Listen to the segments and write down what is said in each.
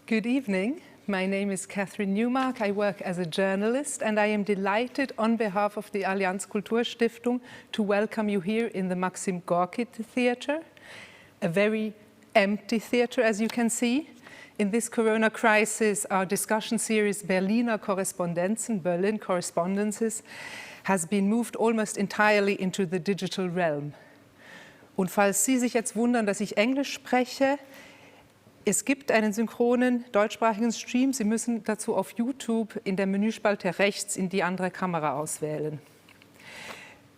Good evening. My name is Catherine Newmark. I work as a journalist, and I am delighted on behalf of the Allianz Kulturstiftung to welcome you here in the Maxim Gorki Theatre, a very empty theatre, as you can see. In this corona crisis, our discussion series Berliner Korrespondenzen, Berlin Correspondences, has been moved almost entirely into the digital realm. Und falls Sie sich jetzt wundern, dass ich Englisch spreche, es gibt einen synchronen deutschsprachigen Stream. Sie müssen dazu auf YouTube in der Menüspalte rechts in die andere Kamera auswählen.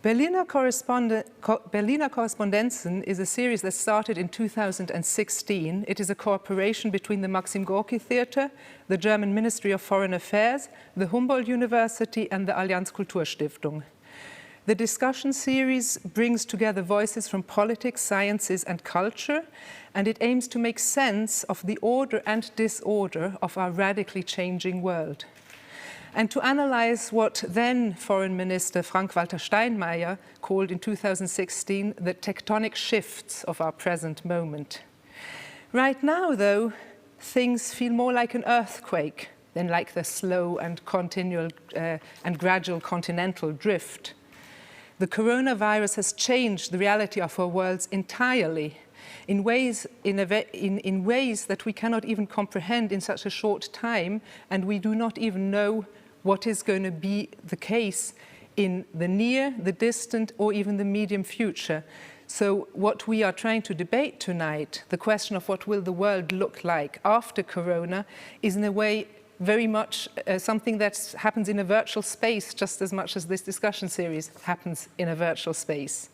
Berliner Korrespondenzen is a series that started in 2016. It is a cooperation between the Maxim Gorki Theatre, the German Ministry of Foreign Affairs, the Humboldt University and the Allianz Kulturstiftung. The discussion series brings together voices from politics, sciences and culture, and it aims to make sense of the order and disorder of our radically changing world. And to analyze what then Foreign Minister Frank-Walter Steinmeier called in 2016 the tectonic shifts of our present moment. Right now, though, things feel more like an earthquake than like the slow and continual and gradual continental drift. The coronavirus has changed the reality of our worlds entirely in ways that we cannot even comprehend in such a short time, and we do not even know what is going to be the case in the near, the distant, or even the medium future. So what we are trying to debate tonight, the question of what will the world look like after corona, is in a way very much something that happens in a virtual space just as much as this discussion series happens in a virtual space.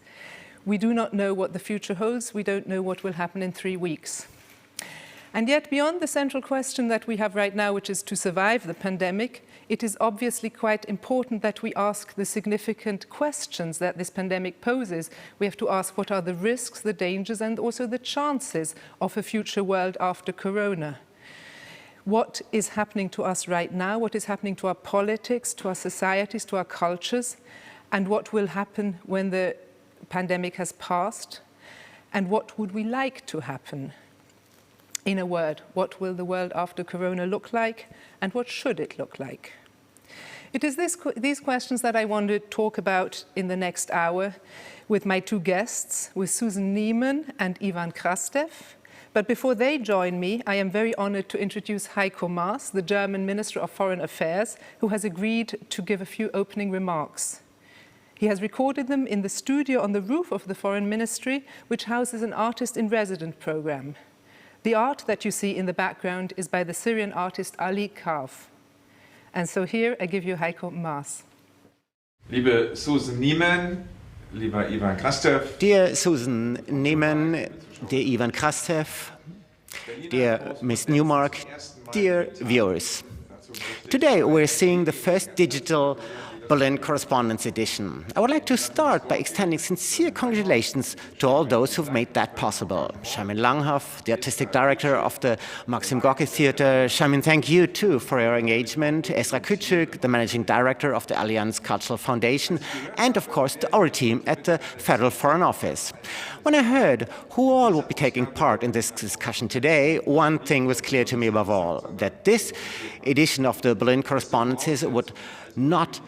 We do not know what the future holds. We don't know what will happen in 3 weeks. And yet, beyond the central question that we have right now, which is to survive the pandemic, it is obviously quite important that we ask the significant questions that this pandemic poses. We have to ask what are the risks, the dangers, and also the chances of a future world after corona. What is happening to us right now? What is happening to our politics, to our societies, to our cultures? And what will happen when the pandemic has passed? And what would we like to happen? In a word, what will the world after corona look like, and what should it look like? It is these questions that I want to talk about in the next hour with my two guests, with Susan Neiman and Ivan Krastev. But before they join me, I am very honored to introduce Heiko Maas, the German Minister of Foreign Affairs, who has agreed to give a few opening remarks. He has recorded them in the studio on the roof of the Foreign Ministry, which houses an artist-in-resident program. The art that you see in the background is by the Syrian artist Ali Kauf. And so here I give you Heiko Maas. Liebe Susan Neiman, lieber Ivan Krastev. Dear Susan Neiman, dear Ivan Krastev, dear Ms. Newmark, dear viewers. Today we're seeing the first digital Berlin Correspondence Edition. I would like to start by extending sincere congratulations to all those who've made that possible. Shamin Langhoff, the artistic director of the Maxim Gorki Theatre. Shamin, thank you too for your engagement. Esra Küçük, the managing director of the Allianz Cultural Foundation, and of course to our team at the Federal Foreign Office. When I heard who all would be taking part in this discussion today, one thing was clear to me above all, that this edition of the Berlin Correspondences would not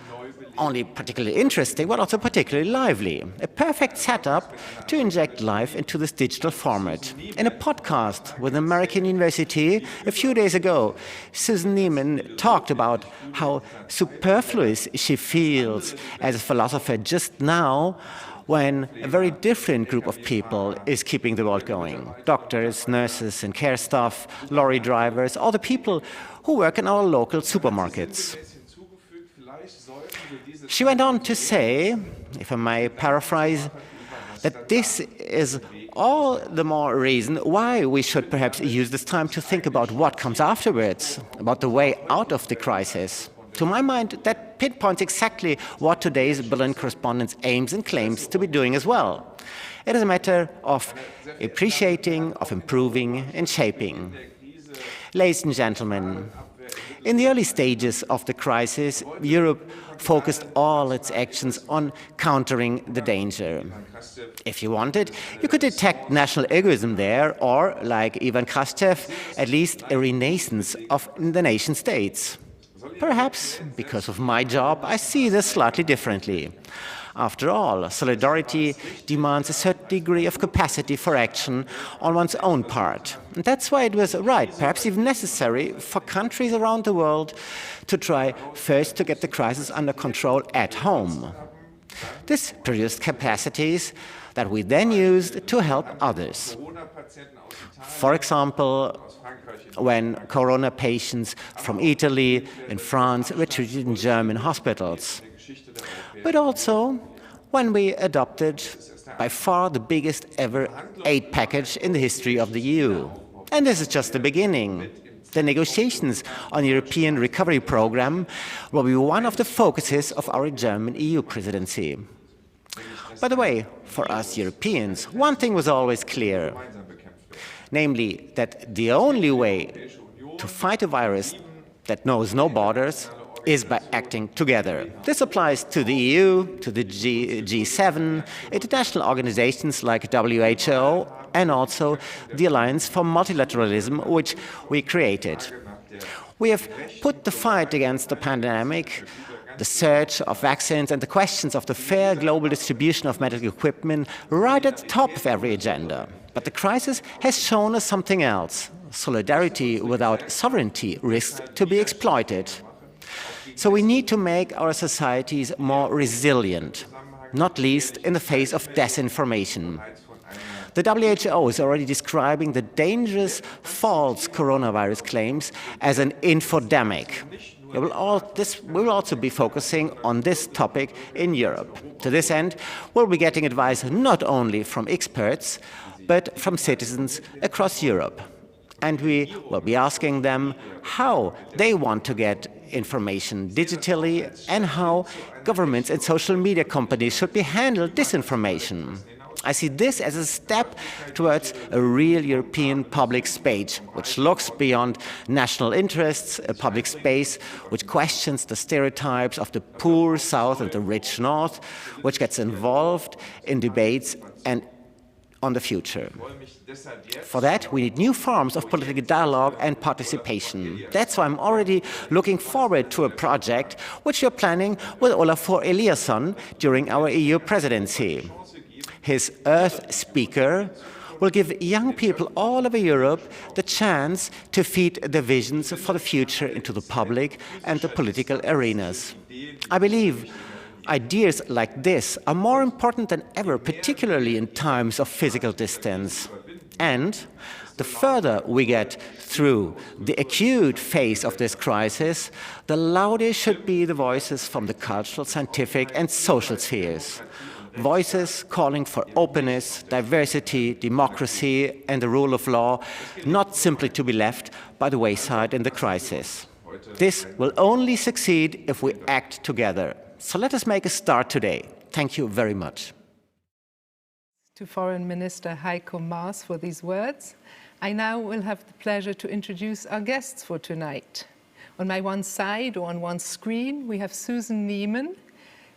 only particularly interesting, but also particularly lively. A perfect setup to inject life into this digital format. In a podcast with an American university a few days ago, Susan Neiman talked about how superfluous she feels as a philosopher just now, when a very different group of people is keeping the world going. Doctors, nurses and care staff, lorry drivers, all the people who work in our local supermarkets. She went on to say, if I may paraphrase, that this is all the more reason why we should perhaps use this time to think about what comes afterwards, about the way out of the crisis. To my mind, that pinpoints exactly what today's Berlin Correspondence aims and claims to be doing as well. It is a matter of appreciating, of improving and shaping. Ladies and gentlemen, In the early stages of the crisis, Europe focused all its actions on countering the danger. If you wanted, you could detect national egoism there, or, like Ivan Krastev, at least a renaissance of the nation states. Perhaps, because of my job, I see this slightly differently. After all, solidarity demands a certain degree of capacity for action on one's own part. And that's why it was right, perhaps even necessary, for countries around the world to try first to get the crisis under control at home. This produced capacities that we then used to help others. For example, when corona patients from Italy and France were treated in German hospitals. But also when we adopted by far the biggest ever aid package in the history of the EU. And this is just the beginning. The negotiations on the European Recovery Programme will be one of the focuses of our German EU presidency. By the way, for us Europeans, one thing was always clear, namely that the only way to fight a virus that knows no borders is by acting together. This applies to the EU, to the G7, international organizations like WHO, and also the Alliance for Multilateralism, which we created. We have put the fight against the pandemic, the search of vaccines, and the questions of the fair global distribution of medical equipment right at the top of every agenda. But the crisis has shown us something else. Solidarity without sovereignty risks to be exploited. So we need to make our societies more resilient, not least in the face of disinformation. The WHO is already describing the dangerous false coronavirus claims as an infodemic. We will also be focusing on this topic in Europe. To this end, we'll be getting advice not only from experts, but from citizens across Europe. And we will be asking them how they want to get information digitally and how governments and social media companies should be handled disinformation. I see this as a step towards a real European public space, which looks beyond national interests, a public space which questions the stereotypes of the poor South and the rich North, which gets involved in debates and on the future. For that, we need new forms of political dialogue and participation. That's why I'm already looking forward to a project which we're planning with Olafur Eliasson during our EU presidency. His Earth Speaker will give young people all over Europe the chance to feed their visions for the future into the public and the political arenas. I believe ideas like this are more important than ever, particularly in times of physical distance. And the further we get through the acute phase of this crisis, the louder should be the voices from the cultural, scientific, and social spheres. Voices calling for openness, diversity, democracy, and the rule of law, not simply to be left by the wayside in the crisis. This will only succeed if we act together. So let us make a start today. Thank you very much. To Foreign Minister Heiko Maas for these words. I now will have the pleasure to introduce our guests for tonight. On my one side, or on one screen, we have Susan Neiman,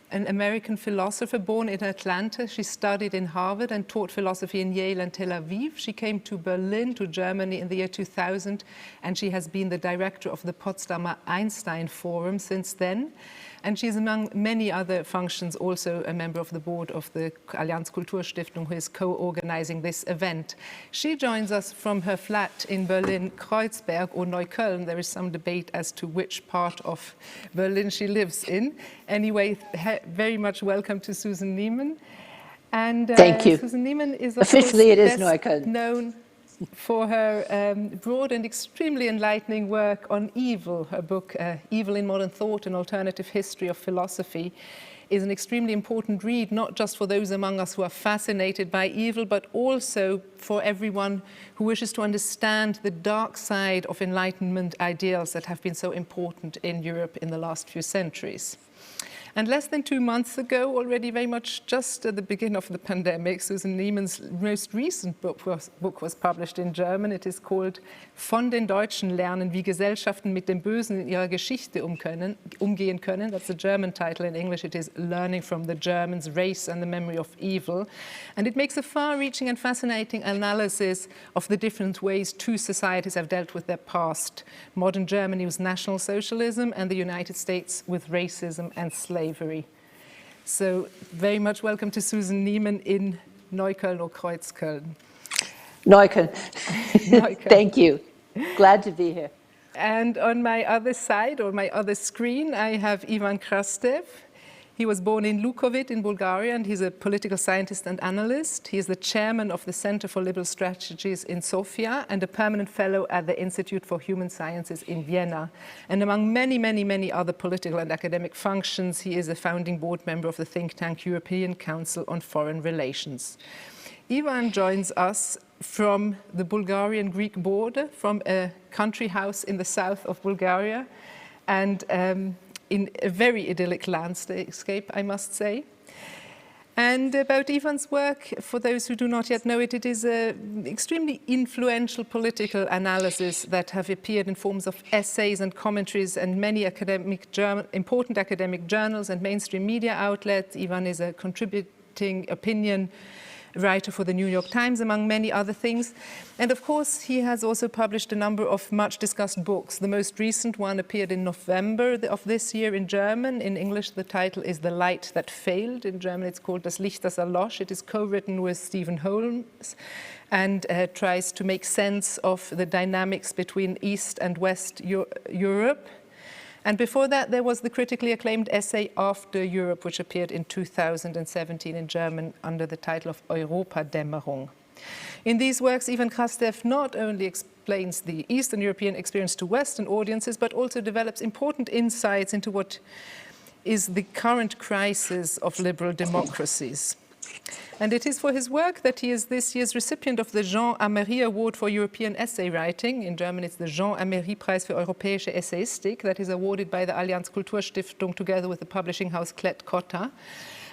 an American philosopher born in Atlanta. She studied in Harvard and taught philosophy in Yale and Tel Aviv. She came to Berlin, to Germany in the year 2000, and she has been the director of the Potsdamer Einstein Forum since then. And she's, among many other functions, also a member of the board of the Allianz Kulturstiftung, who is co-organizing this event. She joins us from her flat in Berlin, Kreuzberg or Neukölln. There is some debate as to which part of Berlin she lives in. Anyway, very much welcome to Susan Neiman. And thank you. Susan Neiman is officially it is Neukölln. Known for her broad and extremely enlightening work on evil. Her book, Evil in Modern Thought, An Alternative History of Philosophy, is an extremely important read, not just for those among us who are fascinated by evil, but also for everyone who wishes to understand the dark side of Enlightenment ideals that have been so important in Europe in the last few centuries. And less than 2 months ago, already very much just at the beginning of the pandemic, Susan Neiman's most recent book was published in German. It is called Von den Deutschen lernen, wie Gesellschaften mit dem Bösen in ihrer Geschichte umgehen können. That's the German title. In English, it is Learning from the Germans, Race and the Memory of Evil. And it makes a far-reaching and fascinating analysis of the different ways two societies have dealt with their past. Modern Germany with National Socialism and the United States with racism and slavery. So very much welcome to Susan Neiman in Neukölln or Kreuzköln. Neukölln. Thank you. Glad to be here. And on my other side, or my other screen, I have Ivan Krastev. He was born in Lukovic in Bulgaria, and he's a political scientist and analyst. He is the chairman of the Center for Liberal Strategies in Sofia and a permanent fellow at the Institute for Human Sciences in Vienna. And among many, many, many other political and academic functions, he is a founding board member of the think tank European Council on Foreign Relations. Ivan joins us from the Bulgarian-Greek border, from a country house in the south of Bulgaria, and in a very idyllic landscape, I must say. And about Ivan's work, for those who do not yet know it, it is an extremely influential political analysis that have appeared in forms of essays and commentaries and many important academic journals and mainstream media outlets. Ivan is a contributing opinion writer for the New York Times, among many other things. And of course, he has also published a number of much discussed books. The most recent one appeared in November of this year in German. In English, the title is The Light That Failed. In German, it's called Das Licht, das erlosch. It is co-written with Stephen Holmes and tries to make sense of the dynamics between East and West Europe. And before that, there was the critically acclaimed essay After Europe, which appeared in 2017 in German under the title of Europadämmerung. In these works, Ivan Krastev not only explains the Eastern European experience to Western audiences, but also develops important insights into what is the current crisis of liberal democracies. And it is for his work that he is this year's recipient of the Jean Amery Award for European Essay Writing. In German, it's the Jean Amery Preis für Europäische Essayistik that is awarded by the Allianz Kulturstiftung together with the publishing house Klett-Cotta.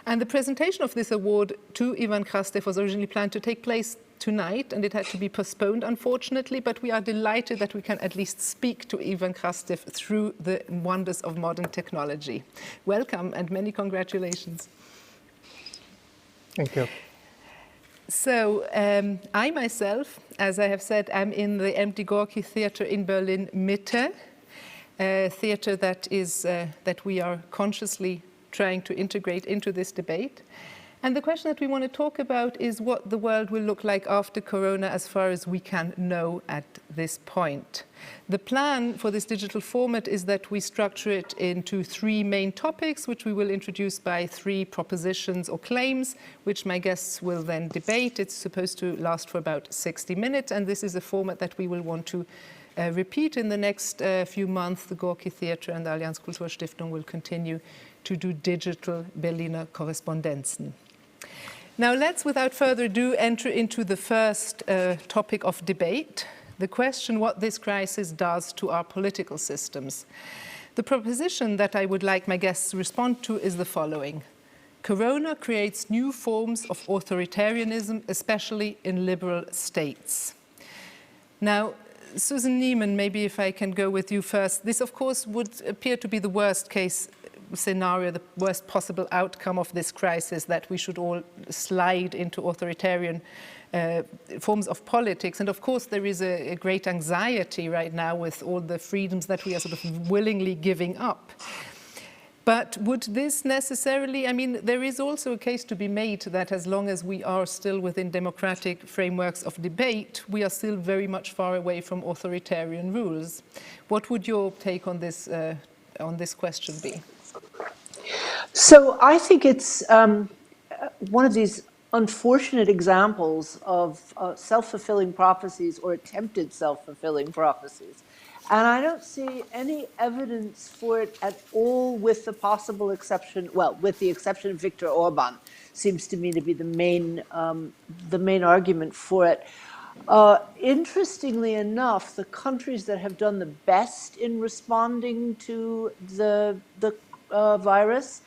And the presentation of this award to Ivan Krastev was originally planned to take place tonight, and it had to be postponed, unfortunately, but we are delighted that we can at least speak to Ivan Krastev through the wonders of modern technology. Welcome and many congratulations. Thank you. So I myself, as I have said, am in the Empty Gorky Theatre in Berlin Mitte, a theatre that we are consciously trying to integrate into this debate. And the question that we want to talk about is what the world will look like after Corona as far as we can know at this point. The plan for this digital format is that we structure it into 3 main topics, which we will introduce by 3 propositions or claims, which my guests will then debate. It's supposed to last for about 60 minutes, and this is a format that we will want to repeat in the next few months. The Gorky Theatre and the Allianz Kulturstiftung will continue to do digital Berliner Korrespondenzen. Now let's, without further ado, enter into the first topic of debate, the question what this crisis does to our political systems. The proposition that I would like my guests to respond to is the following. Corona creates new forms of authoritarianism, especially in liberal states. Now, Susan Neiman, maybe if I can go with you first. This, of course, would appear to be the worst case scenario, the worst possible outcome of this crisis, that we should all slide into authoritarian forms of politics. And of course, there is a great anxiety right now with all the freedoms that we are sort of willingly giving up. But would this necessarily, I mean, there is also a case to be made that as long as we are still within democratic frameworks of debate, we are still very much far away from authoritarian rules. What would your take on this question be? So I think it's one of these unfortunate examples of self-fulfilling prophecies or attempted self-fulfilling prophecies. And I don't see any evidence for it at all, with the possible exception, well, with the exception of Viktor Orban, seems to me to be the main argument for it. Interestingly enough, the countries that have done the best in responding to the virus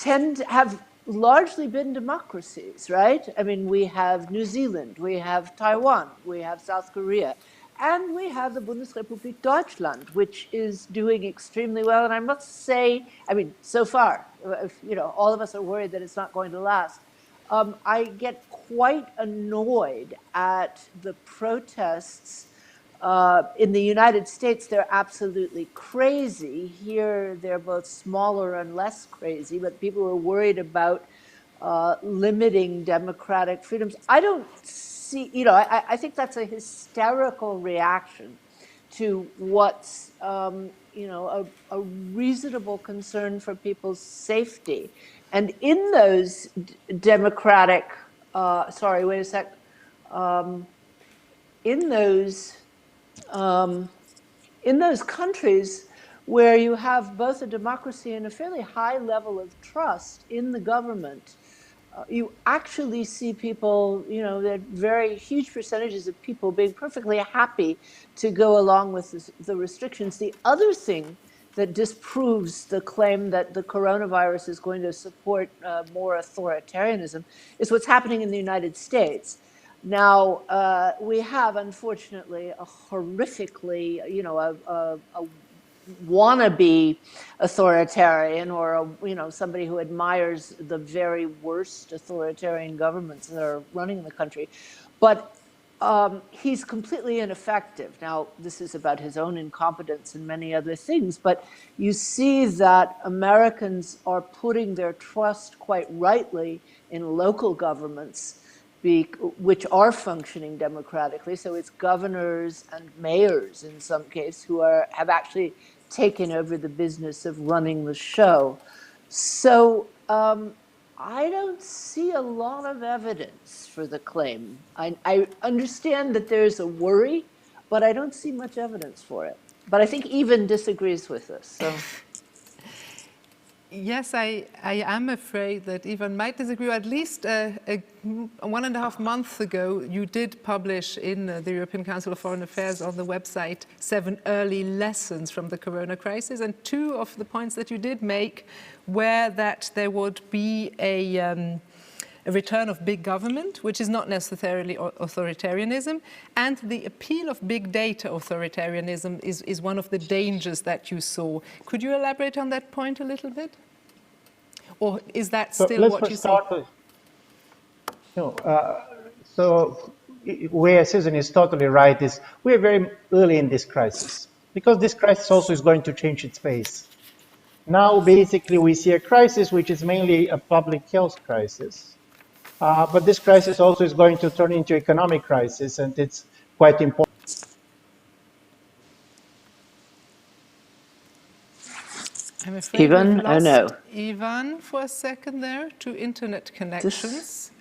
have largely been democracies, right? I mean, we have New Zealand, we have Taiwan, we have South Korea, and we have the Bundesrepublik Deutschland, which is doing extremely well. And I must say, I mean, so far, you know, all of us are worried that it's not going to last. I get quite annoyed at the protests. In the United States, they're absolutely crazy. Here, they're both smaller and less crazy, but people are worried about limiting democratic freedoms. I don't see, you know, I think that's a hysterical reaction to what's, you know, a reasonable concern for people's safety. And in those democratic, sorry, wait a sec, in those countries where you have both a democracy and a fairly high level of trust in the government, you actually see people, you know, there are very huge percentages of people being perfectly happy to go along with the restrictions. The other thing that disproves the claim that the coronavirus is going to support more authoritarianism is what's happening in the United States. Now, we have, unfortunately, a horrifically, you know, a wannabe authoritarian, or you know, somebody who admires the very worst authoritarian governments that are running the country. But he's completely ineffective. Now, this is about his own incompetence and many other things, but you see that Americans are putting their trust quite rightly in local governments, which are functioning democratically. So it's governors and mayors in some case who have actually taken over the business of running the show. So I don't see a lot of evidence for the claim. I understand that there's a worry, but I don't see much evidence for it. But I think Ivan disagrees with us. So. Yes, I am afraid that Ivan might disagree. At least 1.5 months ago, you did publish in the European Council of Foreign Affairs on the website 7 early lessons from the corona crisis. And 2 of the points that you did make were that there would be a return of big government, which is not necessarily authoritarianism, and the appeal of big data authoritarianism is one of the dangers that you saw. Could you elaborate on that point a little bit? Or is that still what you see? So where Susan is totally right is we're very early in this crisis, because this crisis also is going to change its face. Now, basically, we see a crisis which is mainly a public health crisis. But this crisis also is going to turn into economic crisis, and it's quite important. I'm afraid Ivan, we've lost no. Ivan for a second there to internet connections.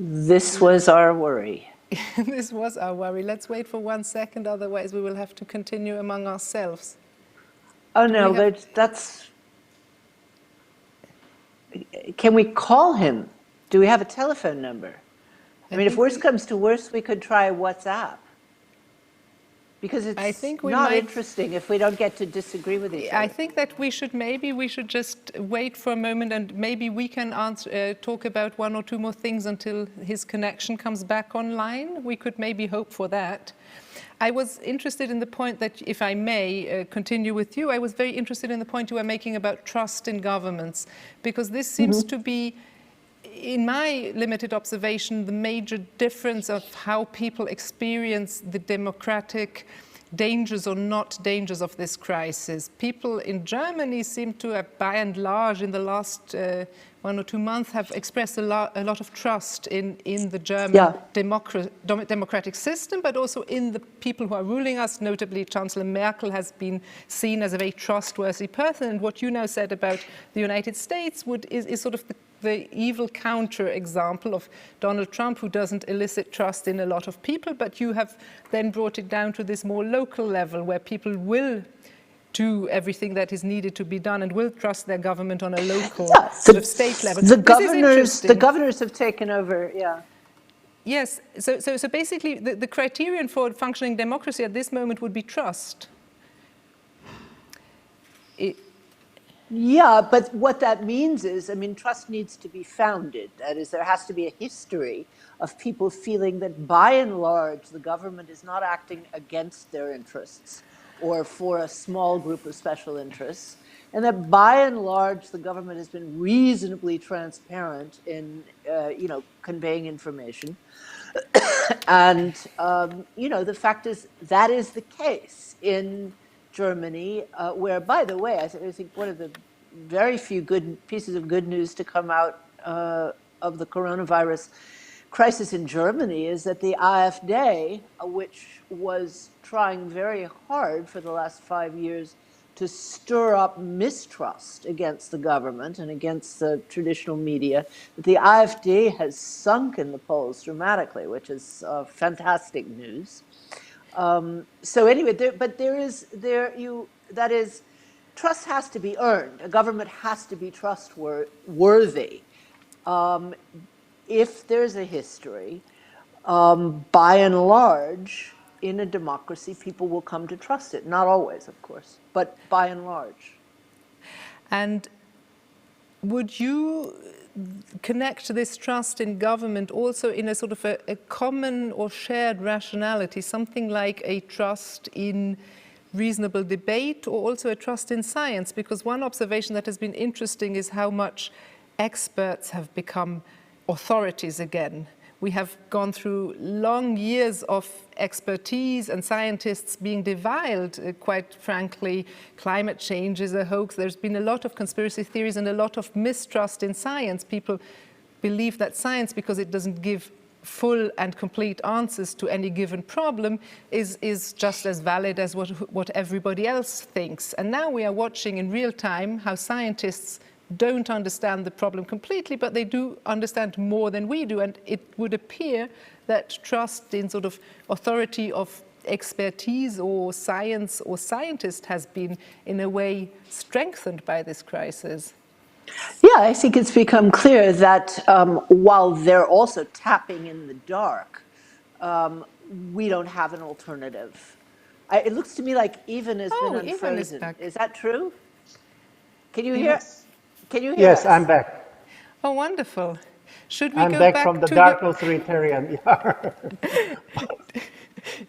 This was our worry. This was our worry. Let's wait for 1 second, otherwise we will have to continue among ourselves. Oh no, but that's. Can we call him? Do we have a telephone number? I mean, if worse comes to worse, we could try WhatsApp. Because it's not interesting if we don't get to disagree with each other. I think that we should just wait for a moment, and maybe we can talk about 1 or 2 more things until his connection comes back online. We could maybe hope for that. I was interested in the point that, if I may continue with you, I was very interested in the point you were making about trust in governments, because this seems to be, in my limited observation, the major difference of how people experience the democratic dangers or not dangers of this crisis. People in Germany seem to have, by and large, in the last 1 or 2 months, have expressed a lot of trust in the German democratic system, but also in the people who are ruling us. Notably, Chancellor Merkel has been seen as a very trustworthy person. And what you now said about the United States is sort of the evil counter-example of Donald Trump, who doesn't elicit trust in a lot of people, but you have then brought it down to this more local level where people will do everything that is needed to be done and will trust their government on a local sort of state level. The governors have taken over, Yes, so basically the criterion for functioning democracy at this moment would be trust. Yeah, but what that means is, I mean, trust needs to be founded. That is, there has to be a history of people feeling that by and large, the government is not acting against their interests or for a small group of special interests, and that by and large, the government has been reasonably transparent in, conveying information. And, the fact is that is the case in Germany, where, by the way, I think one of the very few good pieces of good news to come out of the coronavirus crisis in Germany is that the AfD, which was trying very hard for the last 5 years to stir up mistrust against the government and against the traditional media, that the AfD has sunk in the polls dramatically, which is fantastic news. So anyway, that is, trust has to be earned. A government has to be trustworthy. If there's a history, by and large, in a democracy, people will come to trust it. Not always, of course, but by and large. And would you connect this trust in government also in a sort of a common or shared rationality, something like a trust in reasonable debate or also a trust in science? Because one observation that has been interesting is how much experts have become authorities again. We have gone through long years of expertise and scientists being deviled, quite frankly. Climate change is a hoax. There's been a lot of conspiracy theories and a lot of mistrust in science. People believe that science, because it doesn't give full and complete answers to any given problem, is just as valid as what everybody else thinks. And now we are watching in real time how scientists don't understand the problem completely, but they do understand more than we do. And it would appear that trust in sort of authority of expertise or science or scientist has been, in a way, strengthened by this crisis. Yeah, I think it's become clear that while they're also tapping in the dark, we don't have an alternative. It looks to me like Ivan has been unfrozen. Is that true? Can you hear? Yes. Can you hear Yes, us? I'm back. Oh, wonderful. Should we I'm go back from the to dark authoritarian.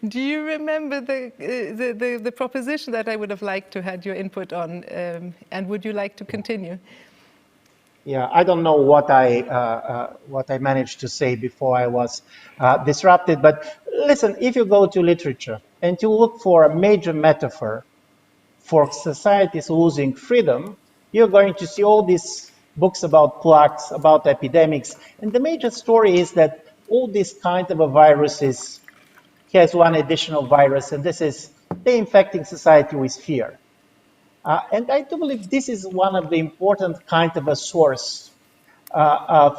Do you remember the proposition that I would have liked to had your input on, and would you like to continue? Yeah, I don't know what I managed to say before I was disrupted, but listen, if you go to literature and you look for a major metaphor for societies losing freedom, you're going to see all these books about plagues, about epidemics, and the major story is that all these kind of viruses has one additional virus, and this is they're infecting society with fear. And I do believe this is one of the important kind of a source of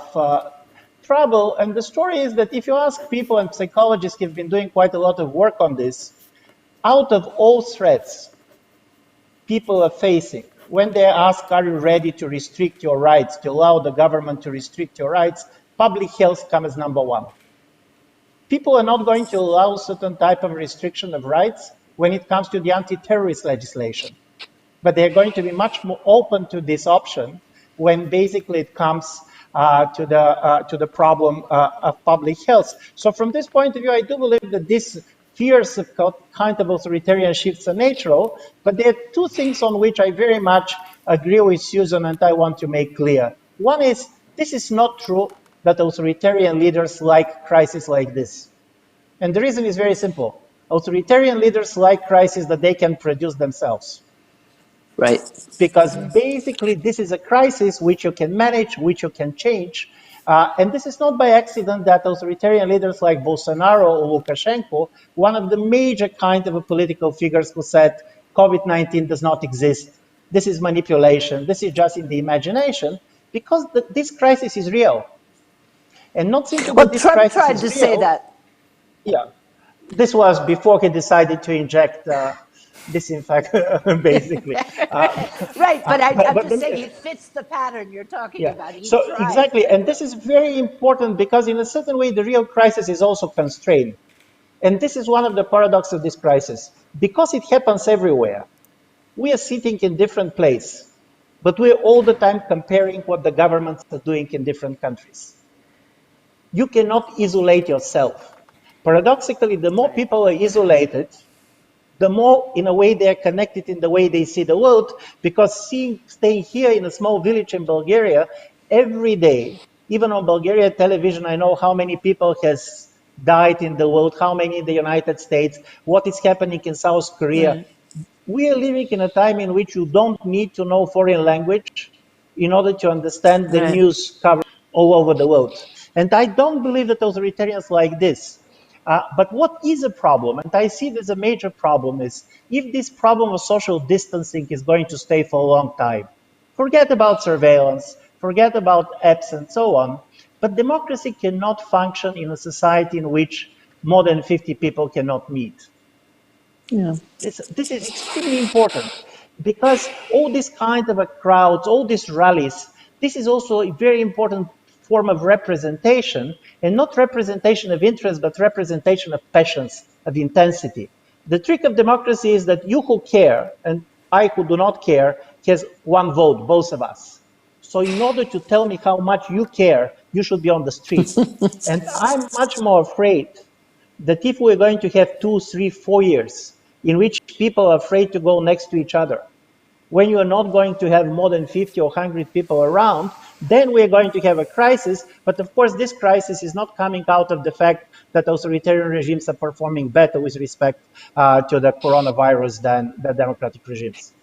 trouble. And the story is that if you ask people, and psychologists have been doing quite a lot of work on this, out of all threats people are facing, when they ask, are you ready to restrict your rights, to allow the government to restrict your rights, public health comes number one. People are not going to allow certain type of restriction of rights when it comes to the anti-terrorist legislation. But they're going to be much more open to this option when basically it comes to the problem of public health. So from this point of view, I do believe that these fears of kind of authoritarian shifts are natural, but there are two things on which I very much agree with Susan and I want to make clear. One is, this is not true that authoritarian leaders like crises like this. And the reason is very simple. Authoritarian leaders like crises that they can produce themselves. Right. Because basically this is a crisis which you can manage, which you can change. And this is not by accident that authoritarian leaders like Bolsonaro or Lukashenko, one of the major kind of political figures who said COVID-19 does not exist. This is manipulation. This is just in the imagination, because this crisis is real. And not simply that this Trump crisis tried is to real, say that. Yeah, this was before he decided to inject disinfectant, basically. Right, but I'm just saying it fits the pattern you're talking about. He So tried. exactly, and this is very important because in a certain way, the real crisis is also constrained. And this is one of the paradoxes of this crisis. Because it happens everywhere, we are sitting in different places. but we're all the time comparing what the governments are doing in different countries. You cannot isolate yourself. Paradoxically, the more people are isolated, the more, in a way, they're connected in the way they see the world, because staying here in a small village in Bulgaria, every day, even on Bulgarian television, I know how many people has died in the world, how many in the United States, what is happening in South Korea. Right. We are living in a time in which you don't need to know foreign language in order to understand the Right. news covered all over the world. And I don't believe that authoritarians like this. But what is a problem, and I see there's a major problem, is if this problem of social distancing is going to stay for a long time, forget about surveillance, forget about apps and so on, but democracy cannot function in a society in which more than 50 people cannot meet. Yeah. This is extremely important, because all these kind of crowds, all these rallies, this is also a very important form of representation, and not representation of interest, but representation of passions, of intensity. The trick of democracy is that you who care and I who do not care has one vote, both of us. So in order to tell me how much you care, you should be on the street. And I'm much more afraid that if we're going to have 2, 3, 4 years in which people are afraid to go next to each other, when you are not going to have more than 50 or 100 people around, then we're going to have a crisis. But of course, this crisis is not coming out of the fact that authoritarian regimes are performing better with respect to the coronavirus than the democratic regimes.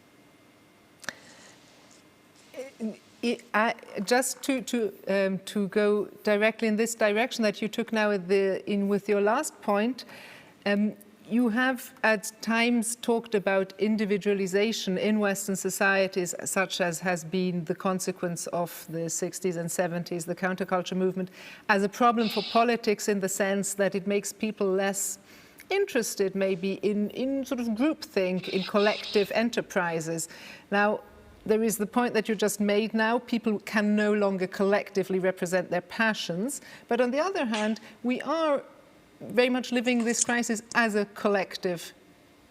Just to go directly in this direction that you took now with your last point, you have at times talked about individualization in Western societies, such as has been the consequence of the 60s and 70s, the counterculture movement, as a problem for politics in the sense that it makes people less interested maybe in sort of groupthink, in collective enterprises. Now, there is the point that you just made now, people can no longer collectively represent their passions, but on the other hand, we are very much living this crisis as a collective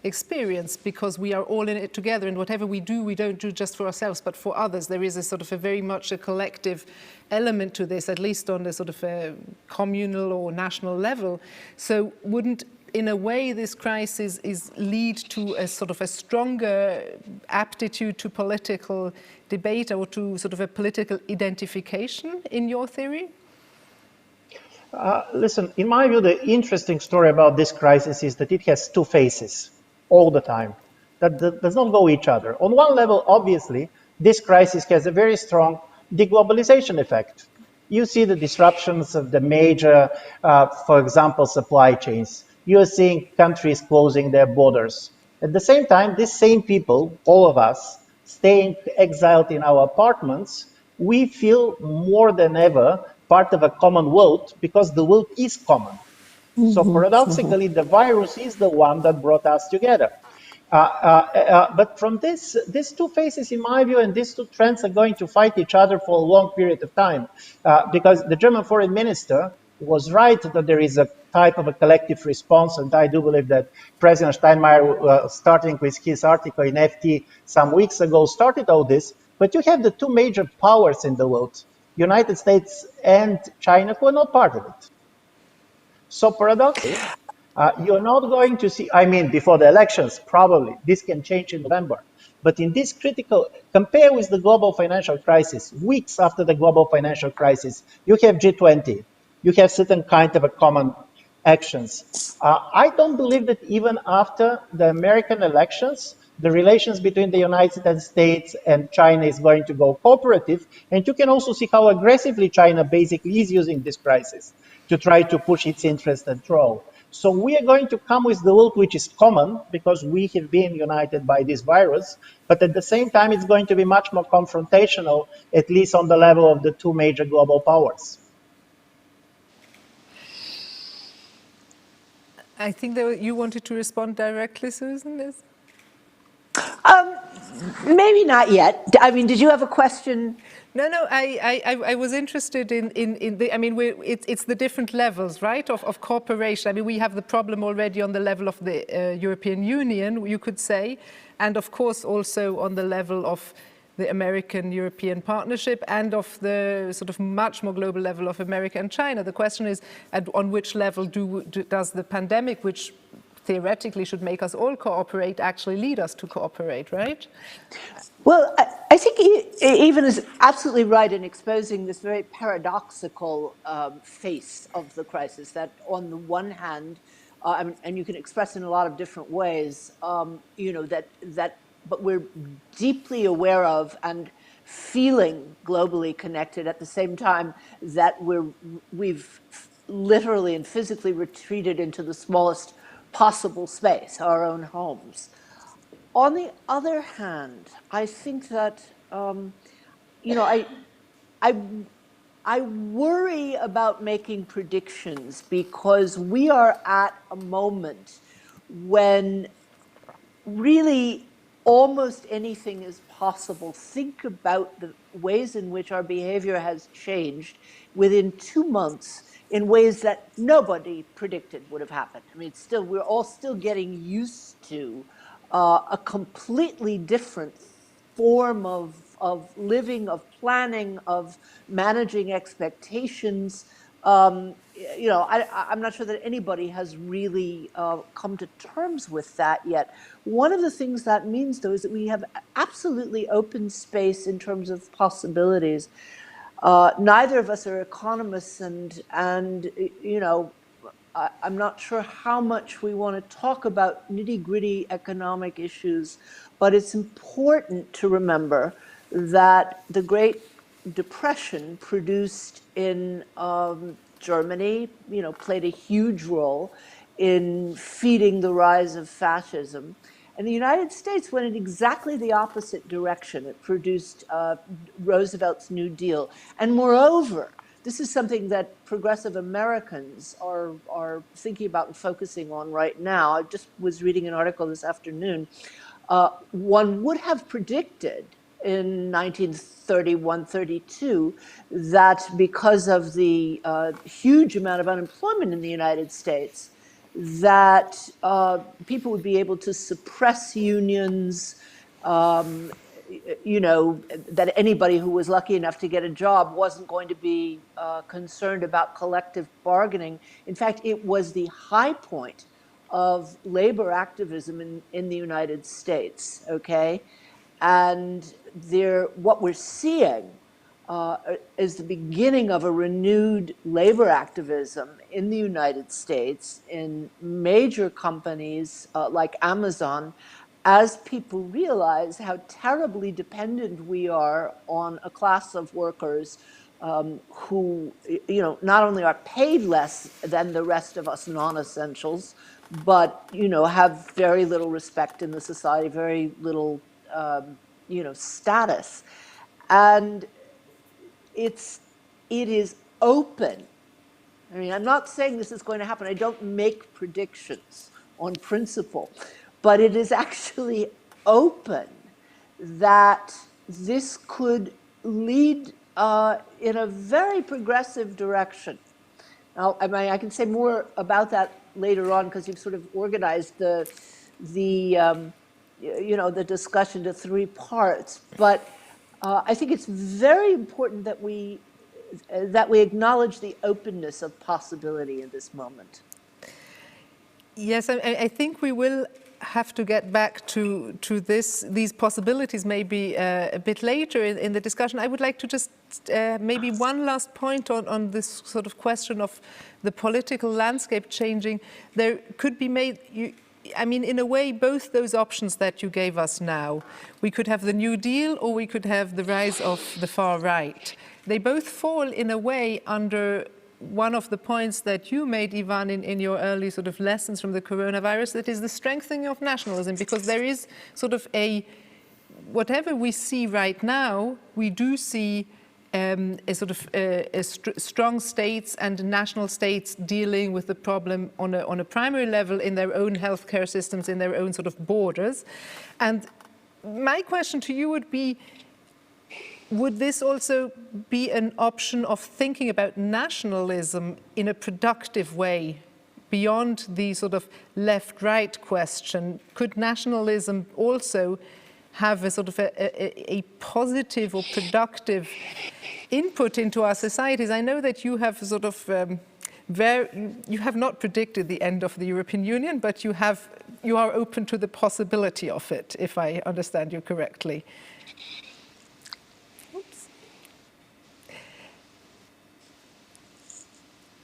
experience, because we are all in it together, and whatever we do, we don't do just for ourselves, but for others. There is a sort of a very much a collective element to this, at least on the sort of a communal or national level. So wouldn't, in a way, this crisis lead to a sort of a stronger aptitude to political debate or to sort of a political identification in your theory? Listen, in my view, the interesting story about this crisis is that it has two faces all the time that does not go each other. On one level, obviously, this crisis has a very strong deglobalization effect. You see the disruptions of the major, for example, supply chains. You're seeing countries closing their borders. At the same time, these same people, all of us, staying exiled in our apartments, we feel more than ever part of a common world, because the world is common. So paradoxically, the virus is the one that brought us together. But from these two faces, in my view, and these two trends are going to fight each other for a long period of time, because the German foreign minister was right that there is a type of a collective response, and I do believe that President Steinmeier, starting with his article in FT some weeks ago, started all this. But you have the two major powers in the world, United States and China, who are not part of it. So paradoxically, you're not going to see, I mean, before the elections, probably, this can change in November. But in this critical, compare with the global financial crisis, weeks after the global financial crisis, you have G20, you have certain kind of a common actions. I don't believe that even after the American elections, the relations between the United States and China is going to go cooperative. And you can also see how aggressively China basically is using this crisis to try to push its interest and role. So we are going to come with the world which is common, because we have been united by this virus, but at the same time, it's going to be much more confrontational, at least on the level of the two major global powers. I think that you wanted to respond directly, Susan? Maybe not yet. I mean, did you have a question? No, I was interested in the, I mean, it's the different levels, right, of cooperation. I mean, we have the problem already on the level of the European Union, you could say, and of course also on the level of the American-European partnership and of the sort of much more global level of America and China. The question is, on which level does the pandemic, which theoretically should make us all cooperate, actually lead us to cooperate, right? Well, I think Ivan is absolutely right in exposing this very paradoxical face of the crisis, that on the one hand, and you can express in a lot of different ways, you know, but we're deeply aware of and feeling globally connected at the same time that we've literally and physically retreated into the smallest possible space, our own homes. On the other hand, I think that, you know, I worry about making predictions because we are at a moment when really almost anything is possible. Think about the ways in which our behavior has changed within 2 months in ways that nobody predicted would have happened. I mean, we're all still getting used to a completely different form of living, of planning, of managing expectations. You know, I'm not sure that anybody has really come to terms with that yet. One of the things that means, though, is that we have absolutely open space in terms of possibilities. Neither of us are economists, and you know, I'm not sure how much we want to talk about nitty-gritty economic issues, but it's important to remember that the Great Depression produced in Germany, you know, played a huge role in feeding the rise of fascism. And the United States went in exactly the opposite direction. It produced Roosevelt's New Deal. And moreover, this is something that progressive Americans are thinking about and focusing on right now. I just was reading an article this afternoon. One would have predicted in 1931-32 that because of the huge amount of unemployment in the United States, that people would be able to suppress unions, you know, that anybody who was lucky enough to get a job wasn't going to be concerned about collective bargaining. In fact, it was the high point of labor activism in the United States, okay? And what we're seeing is the beginning of a renewed labor activism in the United States in major companies like Amazon, as people realize how terribly dependent we are on a class of workers who, you know, not only are paid less than the rest of us non-essentials, but, you know, have very little respect in the society, very little, you know, status. And it is open. I mean, I'm not saying this is going to happen. I don't make predictions on principle, but it is actually open that this could lead in a very progressive direction. Now, I mean, I can say more about that later on because you've sort of organized the you know, the discussion to 3 parts. But I think it's very important that we acknowledge the openness of possibility in this moment. Yes, I think we will have to get back to these possibilities maybe a bit later in the discussion. I would like to just maybe one last point on this sort of question of the political landscape changing. There could be made, I mean, in a way, both those options that you gave us now, we could have the New Deal or we could have the rise of the far right. They both fall in a way under one of the points that you made, Ivan, in your early sort of lessons from the coronavirus, that is the strengthening of nationalism, because there is sort of whatever we see right now, we do see strong states and national states dealing with the problem on a primary level in their own healthcare systems, in their own sort of borders. And my question to you would be, would this also be an option of thinking about nationalism in a productive way beyond the sort of left-right question? Could nationalism also have a sort of a positive or productive input into our societies. I know that you have sort of you have not predicted the end of the European Union, but you are open to the possibility of it, if I understand you correctly. Oops.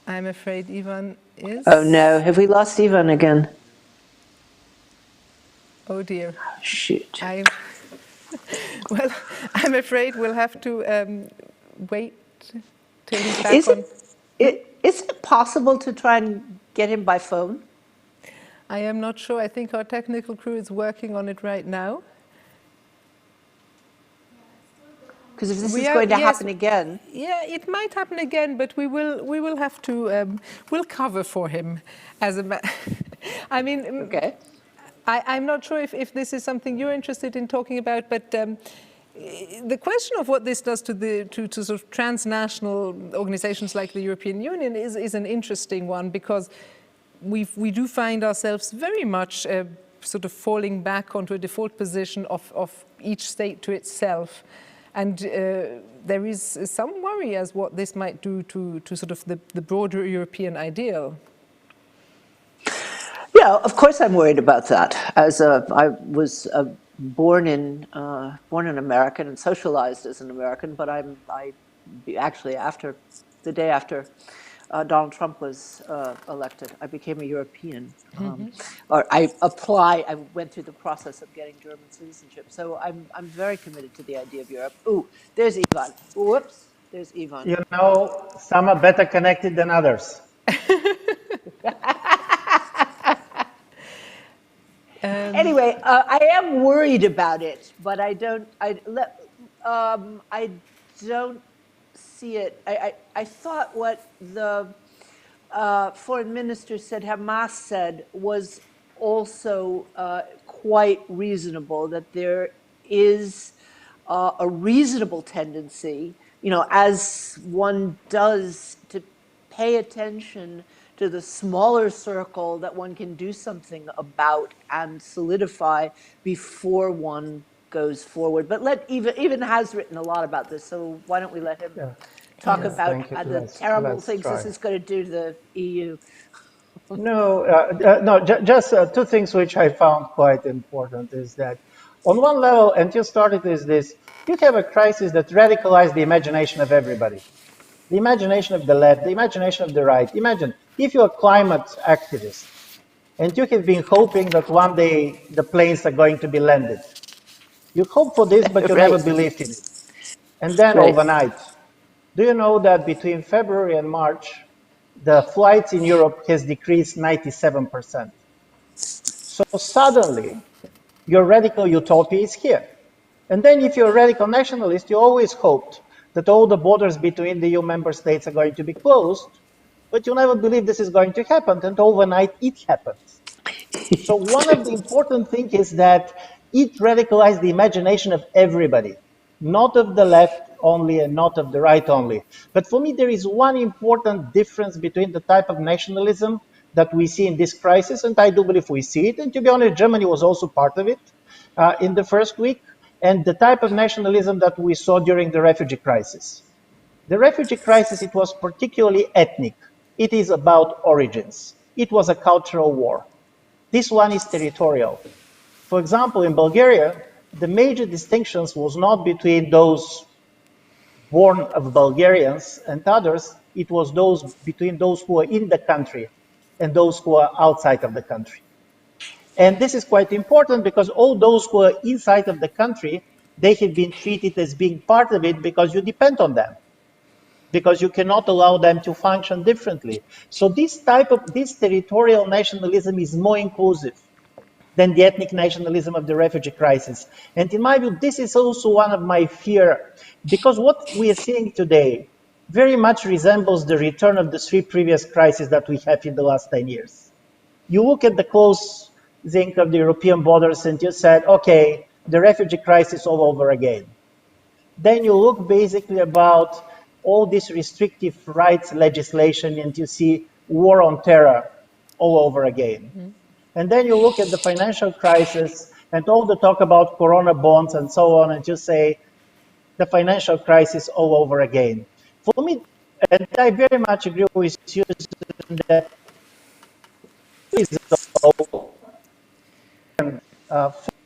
I'm afraid Ivan is... Oh no, have we lost Ivan again? Oh dear. Shoot. Well, I'm afraid we'll have to wait till he's back on. Is it possible to try and get him by phone? I am not sure. I think our technical crew is working on it right now. Because if this is going to happen again... Yeah, it might happen again, but we will have to... we'll cover for him as a... I mean... Okay. I'm not sure if this is something you're interested in talking about, but the question of what this does to sort of transnational organizations like the European Union is an interesting one, because we do find ourselves very much sort of falling back onto a default position of each state to itself. And there is some worry as what this might do to sort of the broader European ideal. Yeah, of course I'm worried about that. I was born in America and socialized as an American, but I actually the day after Donald Trump was elected, I became a European. Or I went through the process of getting German citizenship. So I'm very committed to the idea of Europe. Ooh, there's Ivan. Whoops, there's Ivan. You know, some are better connected than others. Anyway, I am worried about it, but I don't see it. I thought what the foreign minister said, Maas said, was also quite reasonable, that there is a reasonable tendency, you know, as one does, to pay attention to the smaller circle that one can do something about and solidify before one goes forward. But Ivan has written a lot about this, so why don't we let him talk about the terrible things this is going to do to the EU. Just two things which I found quite important is that on one level, and you started is this, you have a crisis that radicalized the imagination of everybody. The imagination of the left, the imagination of the right. Imagine if you're a climate activist and you have been hoping that one day the planes are going to be landed. You hope for this, but you never believed in it. And then overnight, do you know that between February and March, the flights in Europe has decreased 97%. So suddenly, your radical utopia is here. And then if you're a radical nationalist, you always hoped that all the borders between the EU member states are going to be closed, but you never believe this is going to happen, and overnight it happens. So one of the important things is that it radicalized the imagination of everybody, not of the left only and not of the right only. But for me, there is one important difference between the type of nationalism that we see in this crisis, and I do believe we see it, and to be honest, Germany was also part of it in the first week, and the type of nationalism that we saw during the refugee crisis. The refugee crisis, it was particularly ethnic. It is about origins. It was a cultural war. This one is territorial. For example, in Bulgaria, the major distinctions was not between those born of Bulgarians and others, it was between those who are in the country and those who are outside of the country. And this is quite important because all those who are inside of the country, they have been treated as being part of it because you depend on them, because you cannot allow them to function differently. So this territorial nationalism is more inclusive than the ethnic nationalism of the refugee crisis. And in my view, this is also one of my fear, because what we are seeing today very much resembles the return of the three previous crises that we have in the last 10 years. You look at the closing of the European borders and you said, okay, the refugee crisis all over again. Then you look basically about all this restrictive rights legislation and you see war on terror all over again. And then you look at the financial crisis and all the talk about Corona bonds and so on, and just say the financial crisis all over again. For me, and I very much agree with Susan that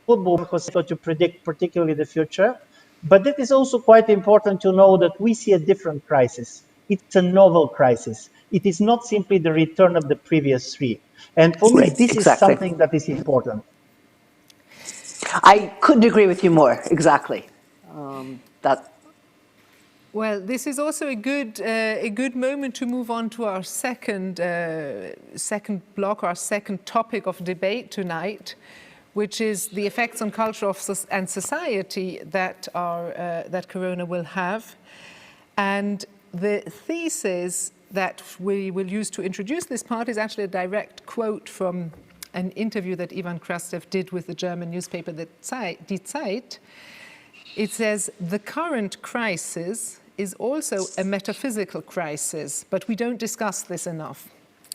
football was to predict particularly the future, but it is also quite important to know that we see a different crisis. It's a novel crisis. It is not simply the return of the previous three. And for me, this is something that is important. I couldn't agree with you more, exactly. Well, this is also a good moment to move on to our second block, our second topic of debate tonight, which is the effects on culture and society that Corona will have. And the thesis that we will use to introduce this part is actually a direct quote from an interview that Ivan Krastev did with the German newspaper Die Zeit. It says, "The current crisis is also a metaphysical crisis, but we don't discuss this enough."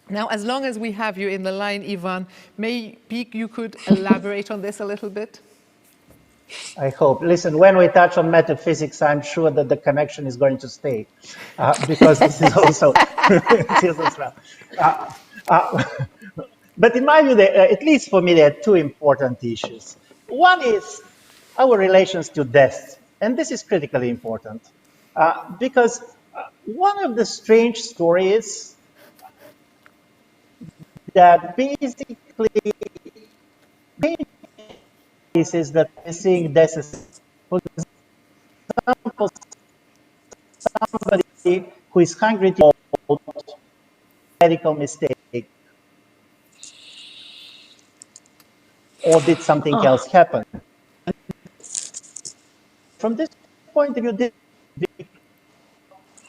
Now, as long as we have you in the line, Ivan, maybe you could elaborate on this a little bit? I hope. Listen, when we touch on metaphysics, I'm sure that the connection is going to stay, because this is also but in my view, at least for me, there are two important issues. One is our relations to death, and this is critically important, because one of the strange stories that basically is that we're seeing death as, for example, somebody who is hungry to medical mistake or did something else happen. From this point of view,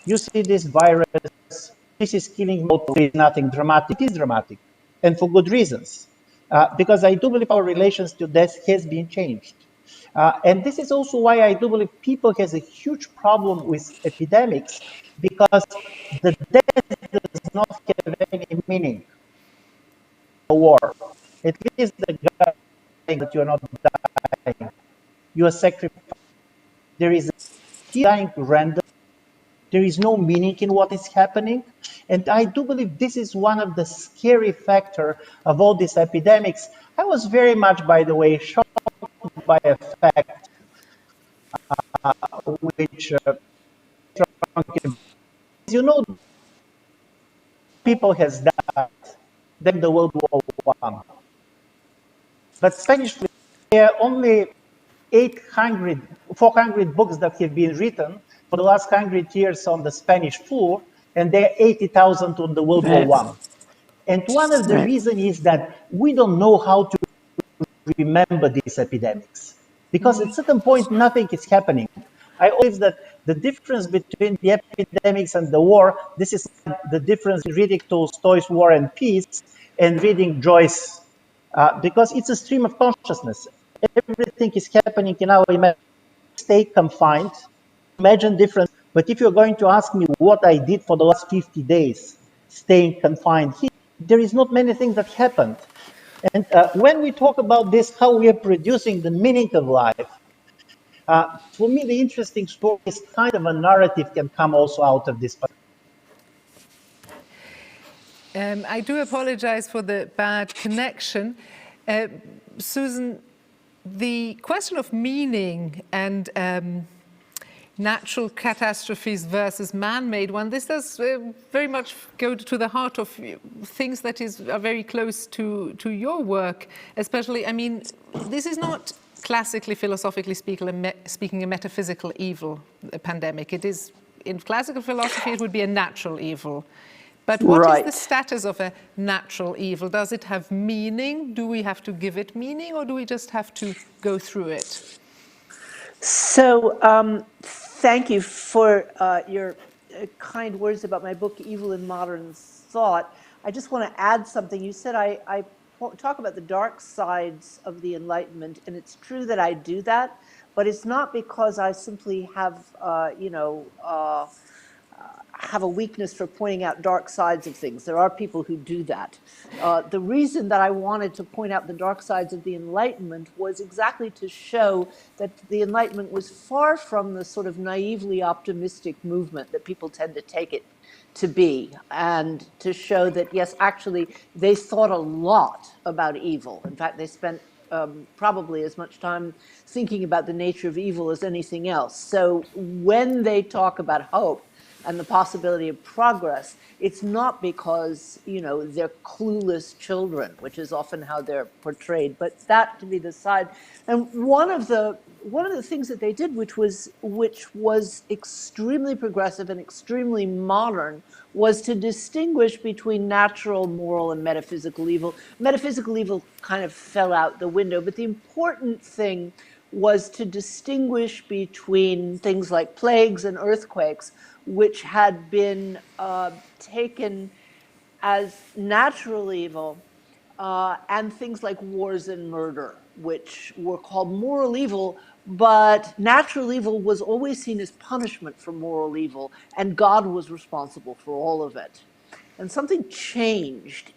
you see this virus, this is killing most, is nothing dramatic. It is dramatic, and for good reasons, because I do believe our relations to death has been changed. And this is also why I do believe people has a huge problem with epidemics, because the death does not have any meaning. A war, at least the guy that you are not dying, you are sacrificing. There is a dying random. There is no meaning in what is happening. And I do believe this is one of the scary factors of all these epidemics. I was very much, by the way, shocked by a fact which, you know, people has died than the World War I. But Spanish, there are only 400 books that have been written for the last 100 years on the Spanish flu, and there are 80,000 on the World War I. And one of the reasons is that we don't know how to remember these epidemics, because at a certain point, nothing is happening. I always that the difference between the epidemics and the war, this is the difference in reading Tolstoy's War and Peace and reading Joyce, because it's a stream of consciousness. Everything is happening in our imagination. Stay confined, imagine difference. But if you're going to ask me what I did for the last 50 days, staying confined here, there is not many things that happened. And when we talk about this, how we are producing the meaning of life, for me, the interesting story is kind of a narrative can come also out of this. I do apologize for the bad connection. Susan, the question of meaning and natural catastrophes versus man-made one, this does very much go to the heart of things that are very close to your work, especially, I mean, this is not classically, philosophically speaking, a metaphysical evil, a pandemic. It is, in classical philosophy, it would be a natural evil. But what is the status of a natural evil? Does it have meaning? Do we have to give it meaning, or do we just have to go through it? So thank you for your kind words about my book, Evil in Modern Thought. I just want to add something. You said I talk about the dark sides of the Enlightenment, and it's true that I do that, but it's not because I simply have, have a weakness for pointing out dark sides of things. There are people who do that. The reason that I wanted to point out the dark sides of the Enlightenment was exactly to show that the Enlightenment was far from the sort of naively optimistic movement that people tend to take it to be, and to show that, yes, actually, they thought a lot about evil. In fact, they spent probably as much time thinking about the nature of evil as anything else. So when they talk about hope and the possibility of progress, it's not because, you know, they're clueless children, which is often how they're portrayed, but that to be the side. And one of the things that they did, which was extremely progressive and extremely modern, was to distinguish between natural, moral, and metaphysical evil. Metaphysical evil kind of fell out the window, but the important thing was to distinguish between things like plagues and earthquakes, which had been taken as natural evil, and things like wars and murder, which were called moral evil, but natural evil was always seen as punishment for moral evil, and God was responsible for all of it. And something changed